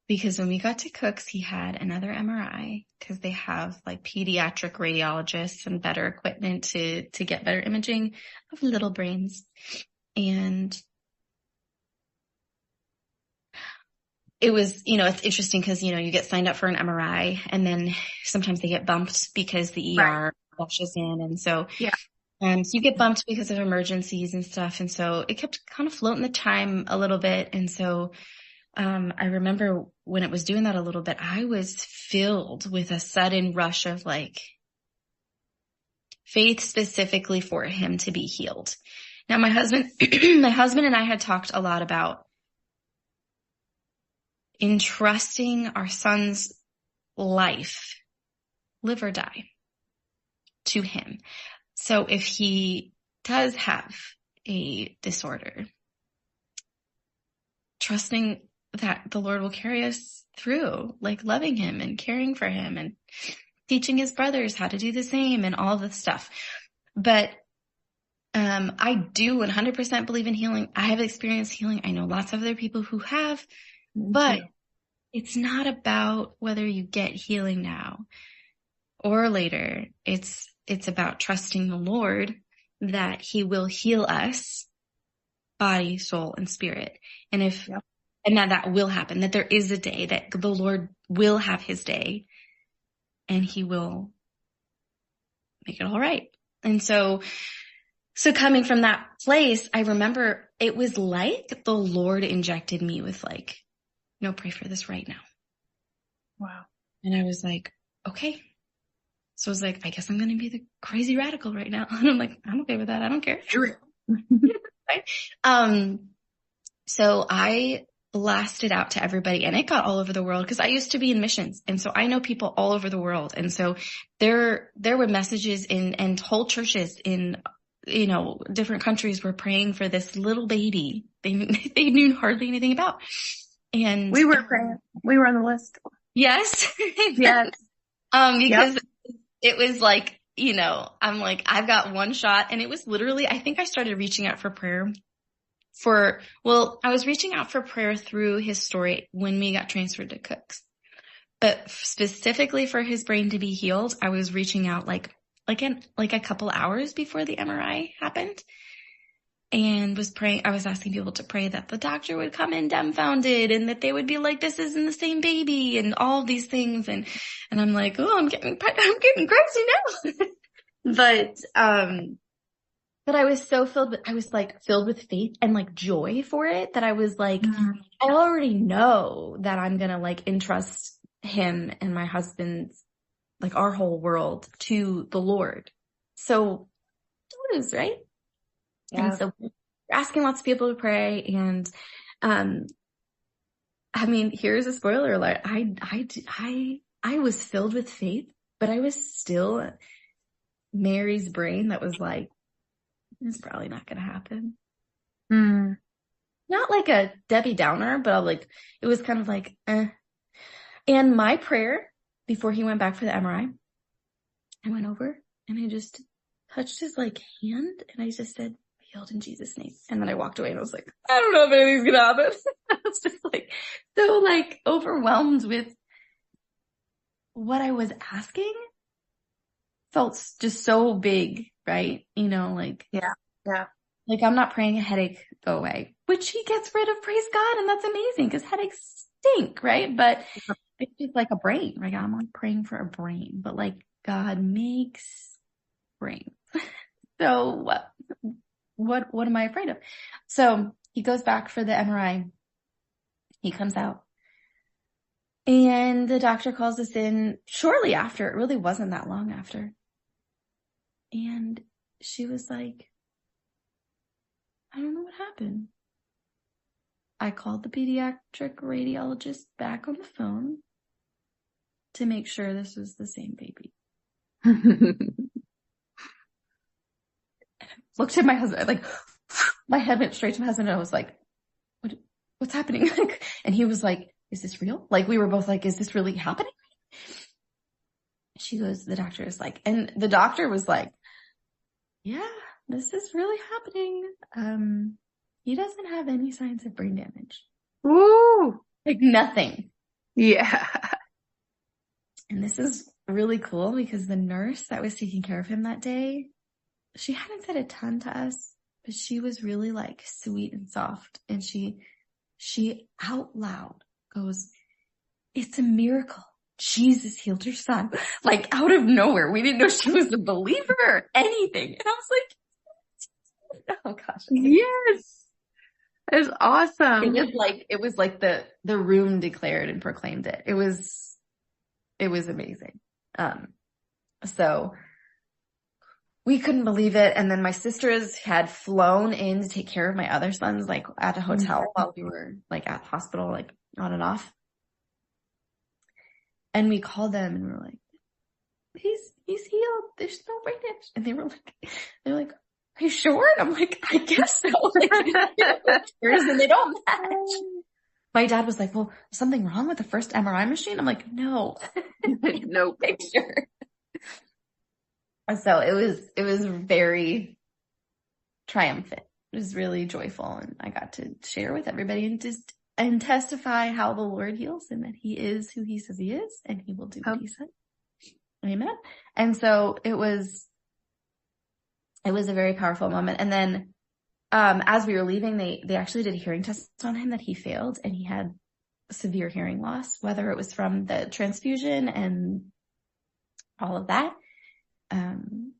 Because when we got to Cook's, he had another MRI because they have like pediatric radiologists and better equipment to get better imaging of little brains. And it was, it's interesting because, you get signed up for an MRI and then sometimes they get bumped because the ER rushes in. And so, so you get bumped because of emergencies and stuff. And so it kept kind of floating the time a little bit. And so I remember when it was doing that a little bit, I was filled with a sudden rush of like faith specifically for him to be healed. Now my husband and I had talked a lot about entrusting our son's life, live or die, to him. So if he does have a disorder, trusting that the Lord will carry us through, like loving him and caring for him and teaching his brothers how to do the same and all this stuff. But I do 100% believe in healing. I have experienced healing. I know lots of other people who have, but it's not about whether you get healing now or later. It's about trusting the Lord that he will heal us, body, soul, and spirit. And and that will happen, that there is a day that the Lord will have his day and he will make it all right. And so coming from that place, I remember it was like the Lord injected me with like, no, pray for this right now. Wow. And I was like, okay. So I was like, I guess I'm going to be the crazy radical right now. And I'm like, I'm okay with that. I don't care. Right? So I blasted out to everybody and it got all over the world because I used to be in missions. And so I know people all over the world. And so there were messages and whole churches in, different countries were praying for this little baby they knew hardly anything about. And we were praying. We were on the list. Yes. Yes. Because it was like, I'm like, I've got one shot, and it was literally, I think I started reaching out for prayer I was reaching out for prayer through his story when we got transferred to Cook's, but specifically for his brain to be healed, I was reaching out like a couple hours before the MRI happened, and was praying. I was asking people to pray that the doctor would come in dumbfounded and that they would be like, this isn't the same baby and all of these things. And I'm like, oh, I'm getting crazy now. But I was so filled with faith and like joy for it that I was like, I already know that I'm going to like entrust him and my husband's, like our whole world to the Lord. So it was right. Yeah. And so we're asking lots of people to pray. And, I mean, here's a spoiler alert. I was filled with faith but I was still Mary's brain that was like, it's probably not going to happen. Mm. Not like a Debbie Downer, but like, it was kind of like, eh. And my prayer before he went back for the MRI, I went over and I just touched his like hand and I just said, be healed in Jesus' name. And then I walked away and I was like, I don't know if anything's going to happen. I was just like, so like overwhelmed with what I was asking. Felt just so big, right? You know, like, Yeah. like I'm not praying a headache go away, which he gets rid of, praise God. And that's amazing because headaches stink, right? But it's just like a brain, right? I'm like praying for a brain, but like God makes brains. So what am I afraid of? So he goes back for the MRI. He comes out and the doctor calls us in shortly after. It really wasn't that long after. And she was like, I don't know what happened. I called the pediatric radiologist back on the phone to make sure this was the same baby. Looked at my husband, like my head went straight to my husband and I was like, what's happening? And he was like, is this real? Like we were both like, is this really happening? She goes, the doctor is like, and the doctor was like, yeah, this is really happening. He doesn't have any signs of brain damage. Woo! Like nothing. Yeah. And this is really cool because the nurse that was taking care of him that day, she hadn't said a ton to us, but she was really like sweet and soft. And she out loud goes, it's a miracle. Jesus healed your son. Like out of nowhere. We didn't know she was a believer or anything. And I was like, oh gosh. Yes. It's awesome. It was like the room declared and proclaimed it. It was amazing. So we couldn't believe it. And then my sisters had flown in to take care of my other sons, like at a hotel while we were like at the hospital, like on and off. And we called them and we were like, he's healed. There's no brain damage. And they're like, are you sure? And I'm like, I guess so. Like, and they don't match. My dad was like, well, something wrong with the first MRI machine? I'm like, no, no picture. So it was very triumphant. It was really joyful. And I got to share with everybody and testify how the Lord heals and that he is who he says he is and he will do what he said. Amen. And so it was a very powerful moment. And then, as we were leaving, they actually did a hearing test on him that he failed and he had severe hearing loss, whether it was from the transfusion and all of that. And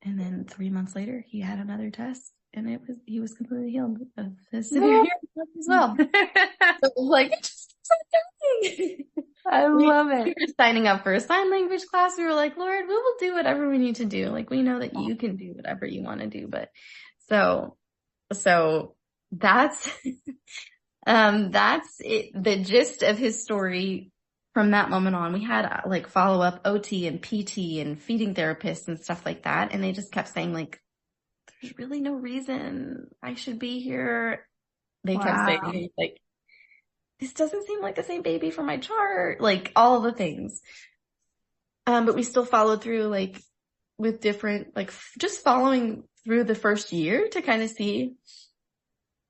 then 3 months later, he had another test and he was completely healed of his severe hearing loss as well. So it was like, it's so exciting. I love it. We were signing up for a sign language class. We were like, Lord, we will do whatever we need to do. Like, we know that you can do whatever you want to do. But so that's, that's it, the gist of his story from that moment on. We had like follow up OT and PT and feeding therapists and stuff like that. And they just kept saying like, there's really no reason I should be here. They kept saying like, this doesn't seem like the same baby from my chart, like all the things. But we still followed through like with different, like just following through the first year to kind of see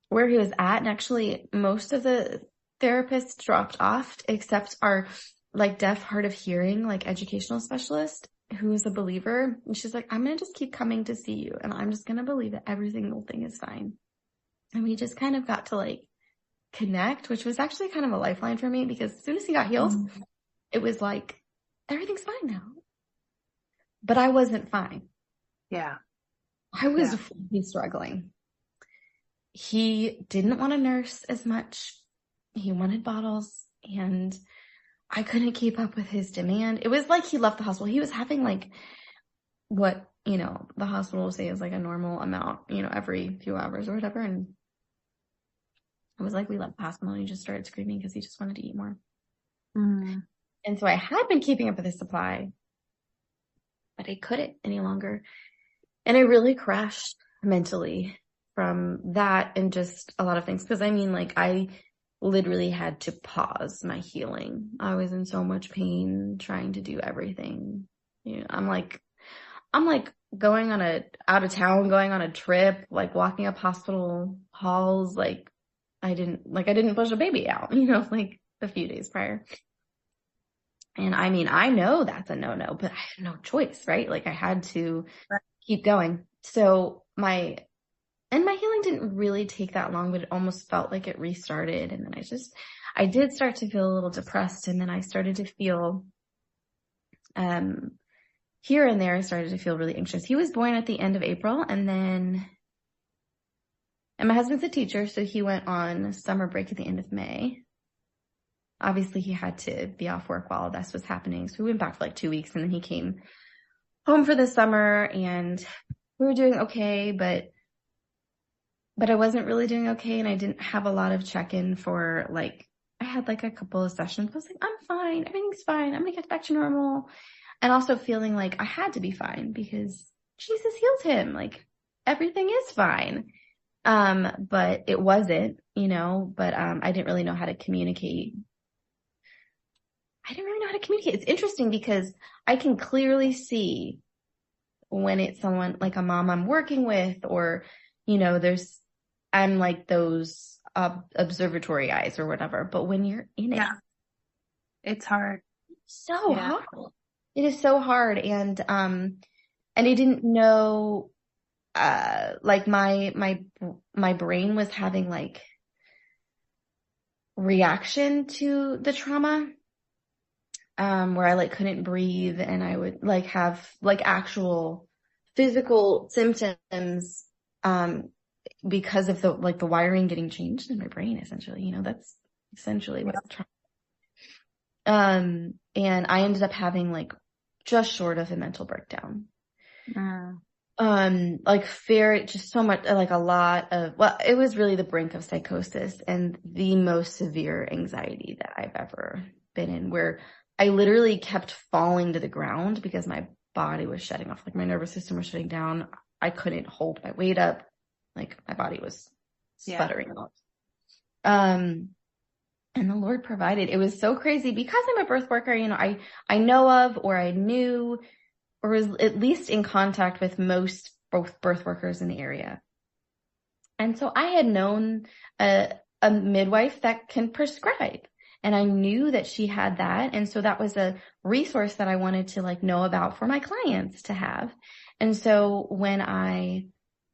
where he was at. And actually most of the therapists dropped off except our like deaf, hard of hearing, like educational specialist who is a believer. And she's like, I'm going to just keep coming to see you. And I'm just going to believe that every single thing is fine. And we just kind of got to like connect, which was actually kind of a lifeline for me because as soon as he got healed, it was like, everything's fine now. But I wasn't fine. Yeah. I was really struggling. He didn't want to nurse as much. He wanted bottles and I couldn't keep up with his demand. It was like he left the hospital. He was having like what, the hospital will say is like a normal amount, every few hours or whatever. And it was like we left the hospital and he just started screaming because he just wanted to eat more. And so I had been keeping up with his supply, but I couldn't any longer. And I really crashed mentally from that and just a lot of things. Cause I mean, like I literally had to pause my healing. I was in so much pain trying to do everything. You know, I'm like going on out of town, going on a trip, like walking up hospital halls. Like I didn't push a baby out, you know, like a few days prior. And I mean, I know that's a no-no, but I had no choice, right? Like I had to keep going. So my healing didn't really take that long, but it almost felt like it restarted. And then I did start to feel a little depressed. And then I started to feel, here and there, I started to feel really anxious. He was born at the end of April and my husband's a teacher, so he went on summer break at the end of May. Obviously he had to be off work while this was happening. So we went back for like 2 weeks and then he came home for the summer and we were doing okay, but I wasn't really doing okay. And I didn't have a lot of check-in for like, I had like a couple of sessions. I was like, I'm fine. Everything's fine. I'm going to get back to normal. And also feeling like I had to be fine because Jesus healed him. Like everything is fine. But it wasn't, you know, but, I didn't really know how to communicate. It's interesting because I can clearly see when it's someone like a mom I'm working with or, you know, I'm like those, observatory eyes or whatever, but when you're in it, it's hard. It's so hard. It is so hard. And I didn't know, like my brain was having like reaction to the trauma, where I like couldn't breathe and I would like have like actual physical symptoms, because of the wiring getting changed in my brain, essentially, you know, that's essentially what's trauma. And I ended up having like just short of a mental breakdown. Like just so much, like a lot of, well, it was really the brink of psychosis and the most severe anxiety that I've ever been in, where I literally kept falling to the ground because my body was shutting off, like my nervous system was shutting down. I couldn't hold my weight up. Like my body was sputtering out. And the Lord provided. It was so crazy because I'm a birth worker, you know, I know of, or I knew, or was at least in contact with both birth workers in the area. And so I had known a midwife that can prescribe, and I knew that she had that. And so that was a resource that I wanted to like know about for my clients to have. And so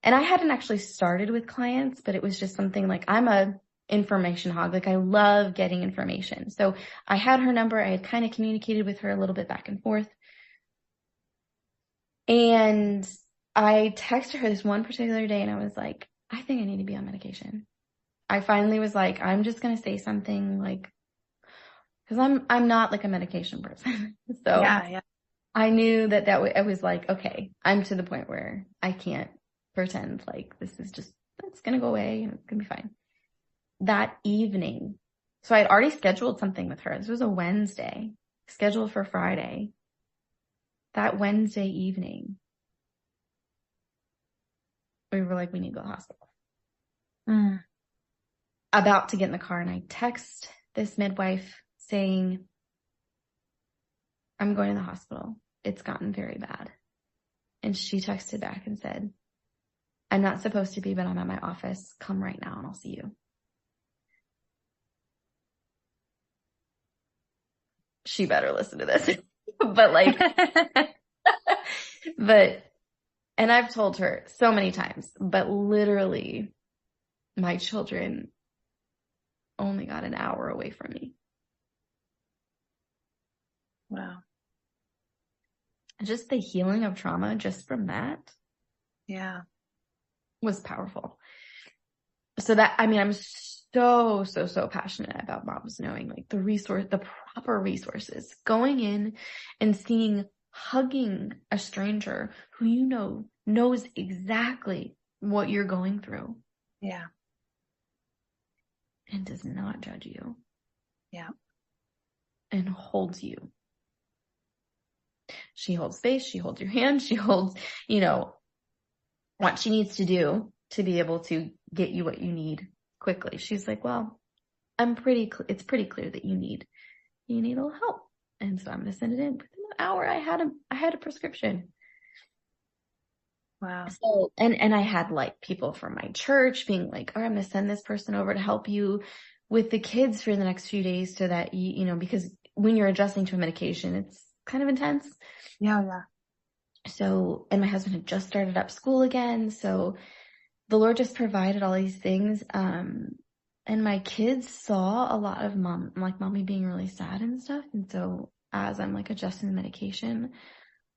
and I hadn't actually started with clients, but it was just something like, I'm a information hog. Like I love getting information. So I had her number. I had kind of communicated with her a little bit back and forth. And I texted her this one particular day and I was like, I think I need to be on medication. I finally was like, I'm just going to say something like, cause I'm not like a medication person. So I knew that I was like, okay, I'm to the point where I can't pretend like it's going to go away and it's going to be fine. That evening, so I had already scheduled something with her. This was a Wednesday, scheduled for Friday. That Wednesday evening, we were like, we need to go to the hospital. About to get in the car, and I text this midwife saying, I'm going to the hospital. It's gotten very bad. And she texted back and said, I'm not supposed to be, but I'm at my office. Come right now and I'll see you. She better listen to this. But like, and I've told her so many times, but literally my children only got an hour away from me. Wow. Just the healing of trauma just from that. Yeah. Was powerful. So that, I mean, I'm so passionate about moms knowing like the proper resources, going in and hugging a stranger who you know knows exactly what you're going through. Yeah. And does not judge you. Yeah. And holds you. She holds space. She holds your hand. She holds, you know, what she needs to do to be able to get you what you need quickly. She's like, well, it's pretty clear that you need a little help. And so I'm going to send it in. Within an hour, I had a prescription. Wow. So, and I had like people from my church being like, oh, I'm going to send this person over to help you with the kids for the next few days so that you know, because when you're adjusting to a medication, it's kind of intense. Yeah. Yeah. So, and my husband had just started up school again. So the Lord just provided all these things. And my kids saw a lot of mommy being really sad and stuff. And so as I'm like adjusting the medication,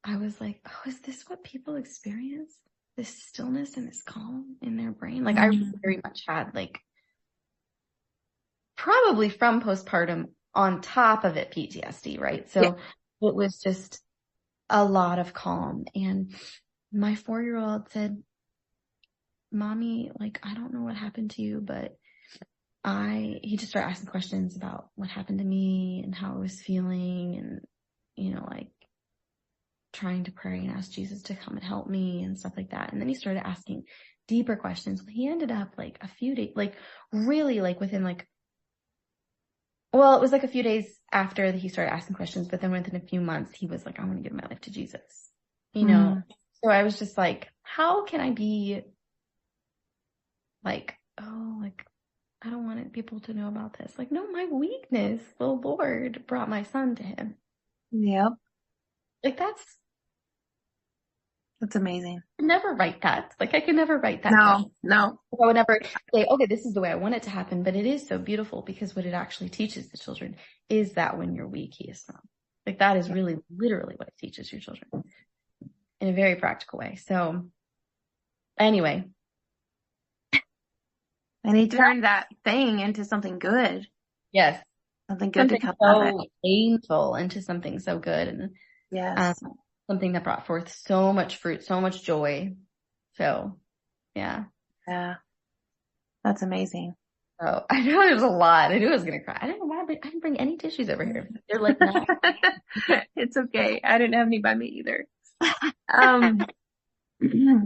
I was like, oh, is this what people experience? This stillness and this calm in their brain? Like I very much had like probably from postpartum on top of it, PTSD, right? So it was just a lot of calm. And my 4-year-old said, Mommy, like, I don't know what happened to you, but he just started asking questions about what happened to me and how I was feeling and, you know, like trying to pray and ask Jesus to come and help me and stuff like that. And then he started asking deeper questions. He ended up like a few days, like really like within like, well, it was like a few days after he started asking questions, but then within a few months, he was like, I want to give my life to Jesus, you know? So I was just like, how can I be like, oh, like, I don't want people to know about this. Like, no, my weakness, the Lord brought my son to him. Yep. Like, that's amazing. I could never write that. Like, I could never write that. No. I would never say, okay, this is the way I want it to happen. But it is so beautiful because what it actually teaches the children is that when you're weak, he is strong. Like, that is really literally what it teaches your children in a very practical way. So anyway. And he turned that thing into something good. Yes. Something good to come out of it. Painful into something so good. And yes. Something that brought forth so much fruit, so much joy. So, yeah. Yeah. That's amazing. Oh, I know there's a lot. I knew I was going to cry. I didn't know why I didn't bring any tissues over here. They're like, no. It's okay. I didn't have any by me either.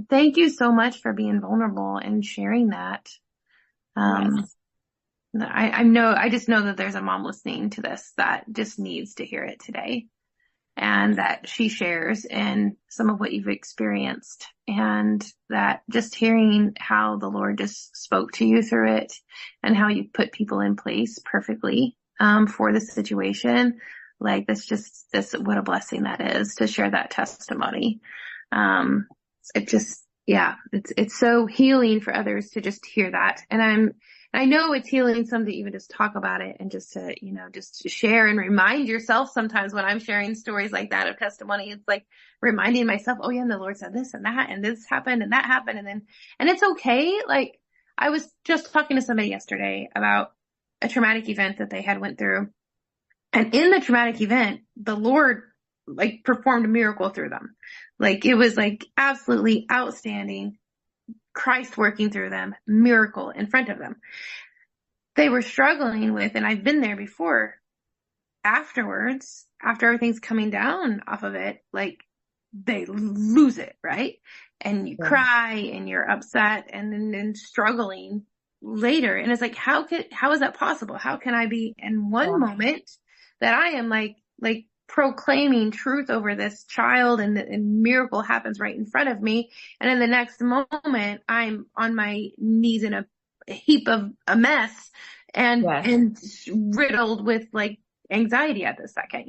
Thank you so much for being vulnerable and sharing that. Yes. I just know that there's a mom listening to this that just needs to hear it today and that she shares in some of what you've experienced and that just hearing how the Lord just spoke to you through it and how you put people in place perfectly, for the situation. Like what a blessing that is to share that testimony. It's so healing for others to just hear that. And I know it's healing some to even just talk about it and just to, just to share and remind yourself sometimes when I'm sharing stories like that of testimony, it's like reminding myself, oh yeah, and the Lord said this and that, and this happened and that happened. And it's okay. Like I was just talking to somebody yesterday about a traumatic event that they had went through. And in the traumatic event, the Lord like performed a miracle through them. Like it was like absolutely outstanding. Christ working through them, miracle in front of them. They were struggling with, and I've been there before, afterwards, after everything's coming down off of it, like they lose it, right? And you cry and you're upset and then struggling later. And it's like, how is that possible? How can I be in one moment that I am like proclaiming truth over this child and miracle happens right in front of me. And in the next moment, I'm on my knees in a heap of a mess and riddled with like anxiety at the second,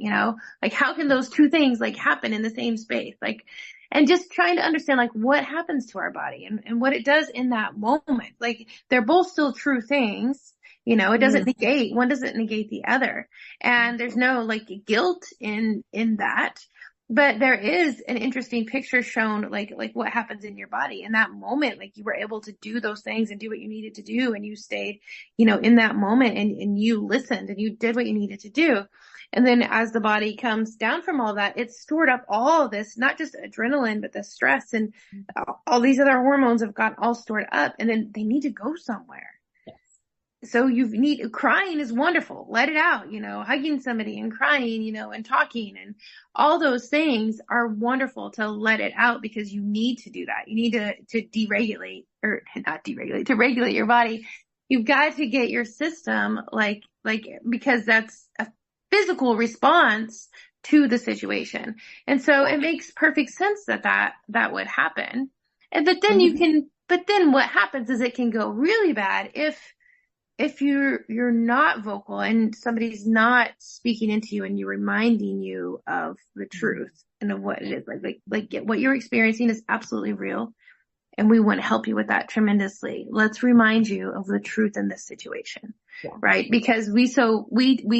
like how can those two things like happen in the same space? Like, and just trying to understand like what happens to our body and what it does in that moment. Like they're both still true things. It doesn't one doesn't negate the other. And there's no like guilt in that, but there is an interesting picture shown, like what happens in your body in that moment. Like you were able to do those things and do what you needed to do. And you stayed, in that moment and you listened and you did what you needed to do. And then as the body comes down from all that, it's stored up all this, not just adrenaline, but the stress and all these other hormones have got all stored up and then they need to go somewhere. crying is wonderful. Let it out, hugging somebody and crying, and talking and all those things are wonderful to let it out because you need to do that. You need to deregulate or not deregulate, to regulate your body. You've got to get your system because that's a physical response to the situation. And so it makes perfect sense that would happen. But then what happens is it can go really bad if you're not vocal and somebody's not speaking into you and you're reminding you of the truth and of what it is like what you're experiencing is absolutely real. And we want to help you with that tremendously. Let's remind you of the truth in this situation, right? Because we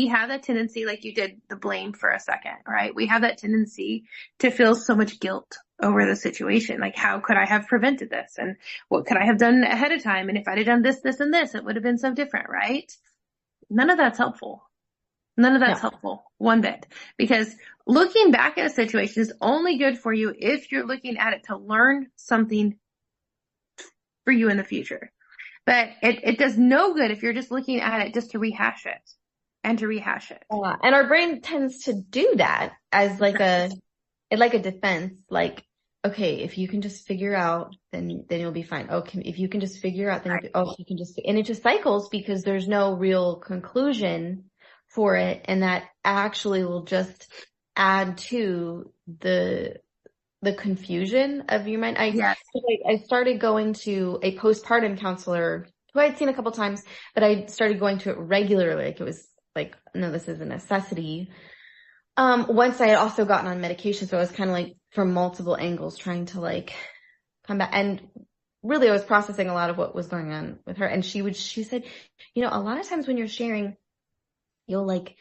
have that tendency, like you did the blame for a second, right? We have that tendency to feel so much guilt over the situation. Like, how could I have prevented this? And what could I have done ahead of time? And if I'd have done this, this, and this, it would have been so different, right? None of that's helpful. None of that's helpful one bit, because looking back at a situation is only good for you if you're looking at it to learn something for you in the future. But it does no good if you're just looking at it just to rehash it and to rehash it. And our brain tends to do that as like a defense. Like, okay, if you can just figure out, then you'll be fine. Okay, if you can just figure out, then you can just, and it just cycles because there's no real conclusion for it. And that actually will just add to the confusion of your mind. I started going to a postpartum counselor who I'd seen a couple times, but I started going to it regularly. Like, it was like, no, this is a necessity. Once I had also gotten on medication, so I was kind of like from multiple angles trying to like come back. And really I was processing a lot of what was going on with her. And she said, a lot of times when you're sharing, you'll like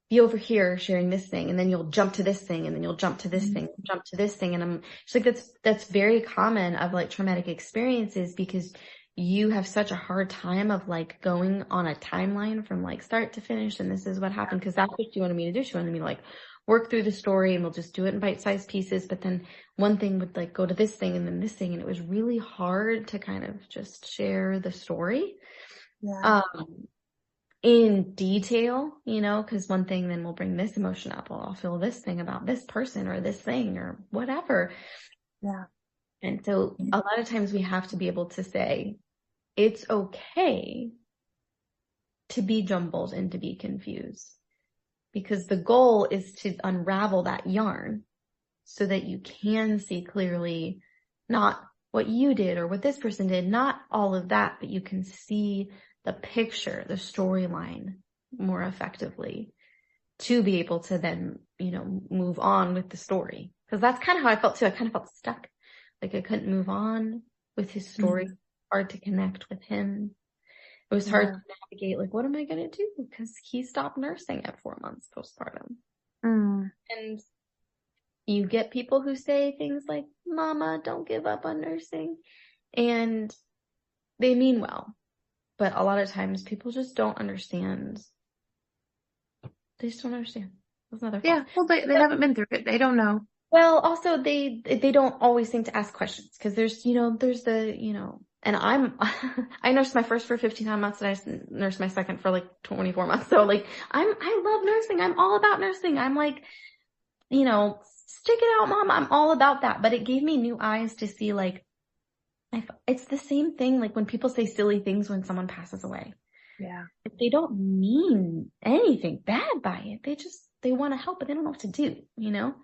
be over here sharing this thing, and then you'll jump to this thing, and then you'll jump to this thing, jump to this thing. And she's like, that's very common of like traumatic experiences, because you have such a hard time of like going on a timeline from like start to finish. And this is what happened, because that's what she wanted me to do. She wanted me to like work through the story, and we'll just do it in bite-sized pieces. But then one thing would like go to this thing and then this thing. And it was really hard to kind of just share the story. Yeah. In detail, because one thing then will bring this emotion up. Well, I'll feel this thing about this person or this thing or whatever. Yeah. And so a lot of times we have to be able to say, it's okay to be jumbled and to be confused, because the goal is to unravel that yarn so that you can see clearly not what you did or what this person did, not all of that, but you can see the picture, the storyline more effectively to be able to then, move on with the story. Because that's kind of how I felt too. I kind of felt stuck. Like I couldn't move on with his story. Hard to connect with him. It was hard to navigate. Like, what am I going to do? Because he stopped nursing at 4 months postpartum. And you get people who say things like, Mama, don't give up on nursing. And they mean well. But a lot of times people just don't understand. They just don't understand. That's another fault. Yeah, well, they haven't been through it. They don't know. Well, also they don't always seem to ask questions, because there's the, and I nursed my first for 15 months, and I nursed my second for like 24 months. So like, I love nursing. I'm all about nursing. I'm like, stick it out, Mom. I'm all about that. But it gave me new eyes to see, like, it's the same thing. Like when people say silly things when someone passes away. Yeah. They don't mean anything bad by it. They want to help, but they don't know what to do,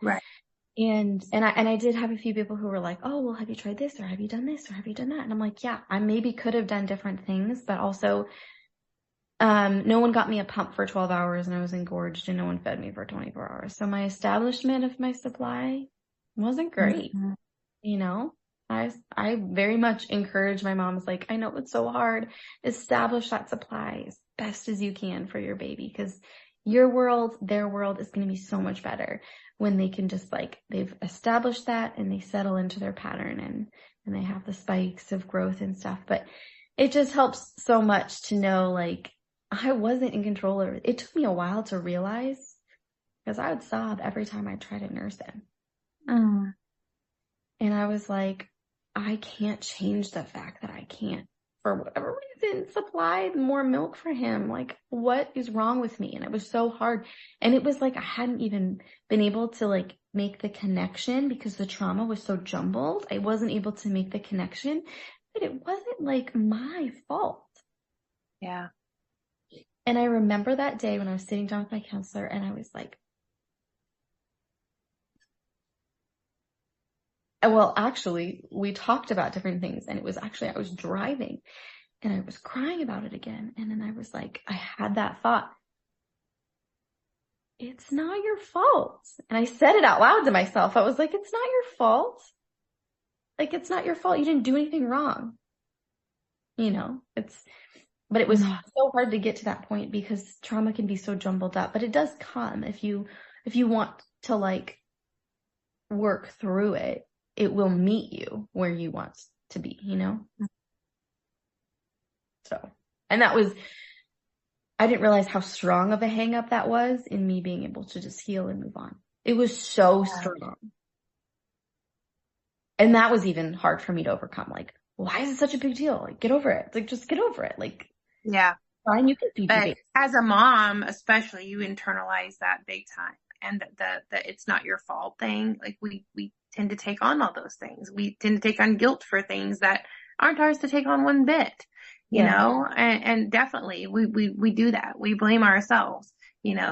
Right. And I did have a few people who were like, oh, well, have you tried this, or have you done this, or have you done that? And I'm like, yeah, I maybe could have done different things, but also, no one got me a pump for 12 hours and I was engorged, and no one fed me for 24 hours. So my establishment of my supply wasn't great. I very much encourage my moms, like, I know it's so hard. Establish that supply as best as you can for your baby, because your world, their world is going to be so much better when they can just like, they've established that and they settle into their pattern and they have the spikes of growth and stuff. But it just helps so much to know, like, I wasn't in control of it. It took me a while to realize, because I would sob every time I tried to nurse him. And I was like, I can't change the fact that I can't for whatever reason, supplied more milk for him. Like, what is wrong with me? And it was so hard. And it was like, I hadn't even been able to like make the connection because the trauma was so jumbled. I wasn't able to make the connection, but it wasn't like my fault. Yeah. And I remember that day when I was sitting down with my counselor and I was like, well, actually, we talked about different things, and it was actually, I was driving and I was crying about it again. And then I was like, I had that thought, it's not your fault. And I said it out loud to myself. I was like, it's not your fault. Like, it's not your fault. You didn't do anything wrong. But it was so hard to get to that point because trauma can be so jumbled up, but it does come if you want to like work through it. It will meet you where you want to be, So, and that was, I didn't realize how strong of a hang up that was in me being able to just heal and move on. It was so strong. And that was even hard for me to overcome. Like, why is it such a big deal? Like, get over it. Like, just get over it. Like, yeah. Fine, you can feed your But baby. as a mom, especially, you internalize that big time, and the it's not your fault thing. Like we tend to take on all those things. We tend to take on guilt for things that aren't ours to take on one bit, and definitely we do that. We blame ourselves,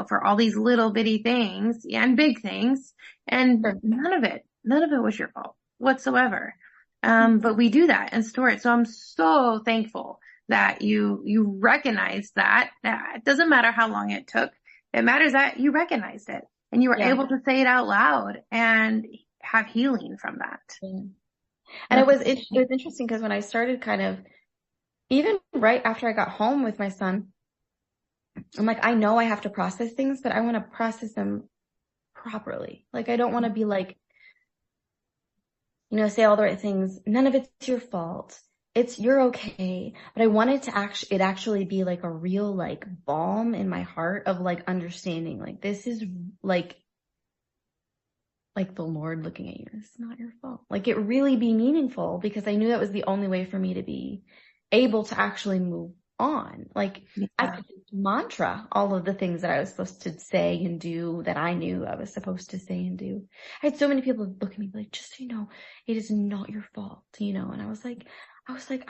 for all these little bitty things and big things, and none of it was your fault whatsoever. But we do that and store it. So I'm so thankful that you recognize that it doesn't matter how long it took. It matters that you recognized it and you were able to say it out loud and have healing from that. Yeah. And it was interesting because when I started kind of, even right after I got home with my son, I'm like, I know I have to process things, but I want to process them properly. Like, I don't want to be like, say all the right things. None of it's your fault. You're okay. But I wanted to actually be like a real, like, balm in my heart of like understanding, like, this is like the Lord looking at you. It's not your fault. Like, it really be meaningful, because I knew that was the only way for me to be able to actually move on. Like, I could mantra all of the things that I was supposed to say and do that I knew I was supposed to say and do. I had so many people look at me like, just so you know, it is not your fault, and I was like,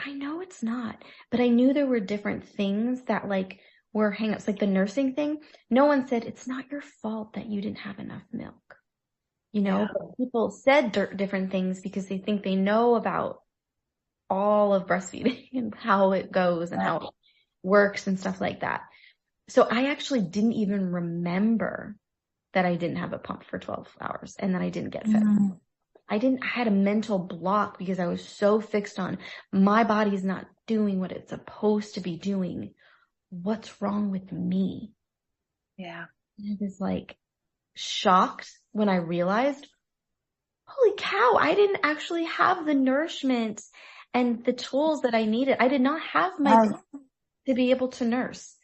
I know it's not, but I knew there were different things that like were hangups, like the nursing thing. No one said it's not your fault that you didn't have enough milk, but people said different things because they think they know about all of breastfeeding and how it goes and how it works and stuff like that. So I actually didn't even remember that I didn't have a pump for 12 hours and that I didn't get fed. I had a mental block because I was so fixed on my body's not doing what it's supposed to be doing. What's wrong with me? Yeah. I was like shocked when I realized, holy cow, I didn't actually have the nourishment and the tools that I needed. I did not have my to be able to nurse.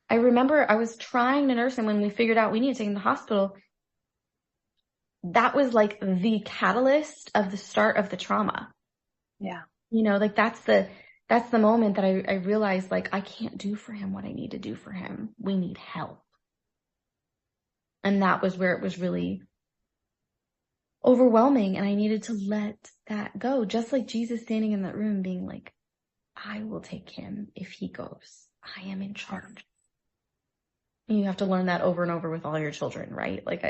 I remember I was trying to nurse, and when we figured out we needed to take him to the hospital, that was like the catalyst of the start of the trauma. Yeah. Like that's the moment that I realized, like, I can't do for him what I need to do for him. We need help. And that was where it was really overwhelming, and I needed to let that go. Just like Jesus standing in that room being like, I will take him if he goes. I am in charge. And you have to learn that over and over with all your children, right? Like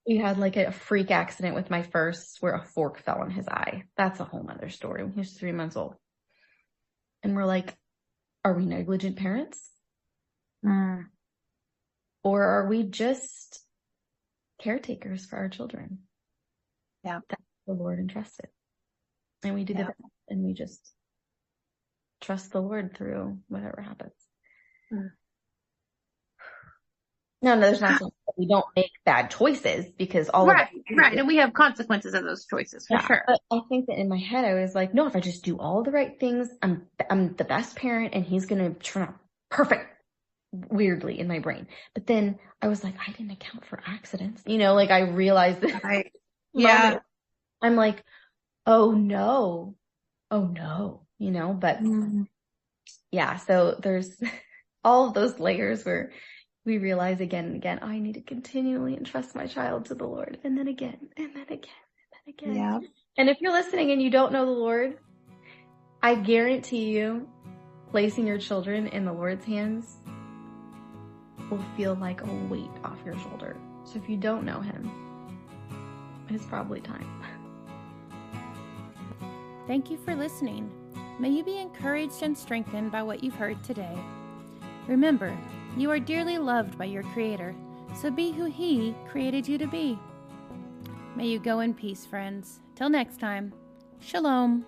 we had like a freak accident with my first where a fork fell in his eye. That's a whole nother story. He was 3 months old. And we're like, are we negligent parents? Or are we just caretakers for our children? Yeah. That's the Lord entrusted. And we do the best, and we just trust the Lord through whatever happens. No, there's not saying that we don't make bad choices, because all of it. Right. And we have consequences of those choices for sure. But I think that in my head, I was like, no, if I just do all the right things, I'm the best parent, and he's going to turn out perfect, weirdly in my brain. But then I was like, I didn't account for accidents. Like I realized that. Yeah. I'm like, oh no, oh no, but Mm. yeah, so there's all of those layers where we realize again and again, I need to continually entrust my child to the Lord. And then again, and then again, and then again. Yeah. And if you're listening and you don't know the Lord, I guarantee you placing your children in the Lord's hands will feel like a weight off your shoulder. So if you don't know him, it's probably time. Thank you for listening. May you be encouraged and strengthened by what you've heard today. Remember, you are dearly loved by your Creator, so be who He created you to be. May you go in peace, friends. Till next time, Shalom.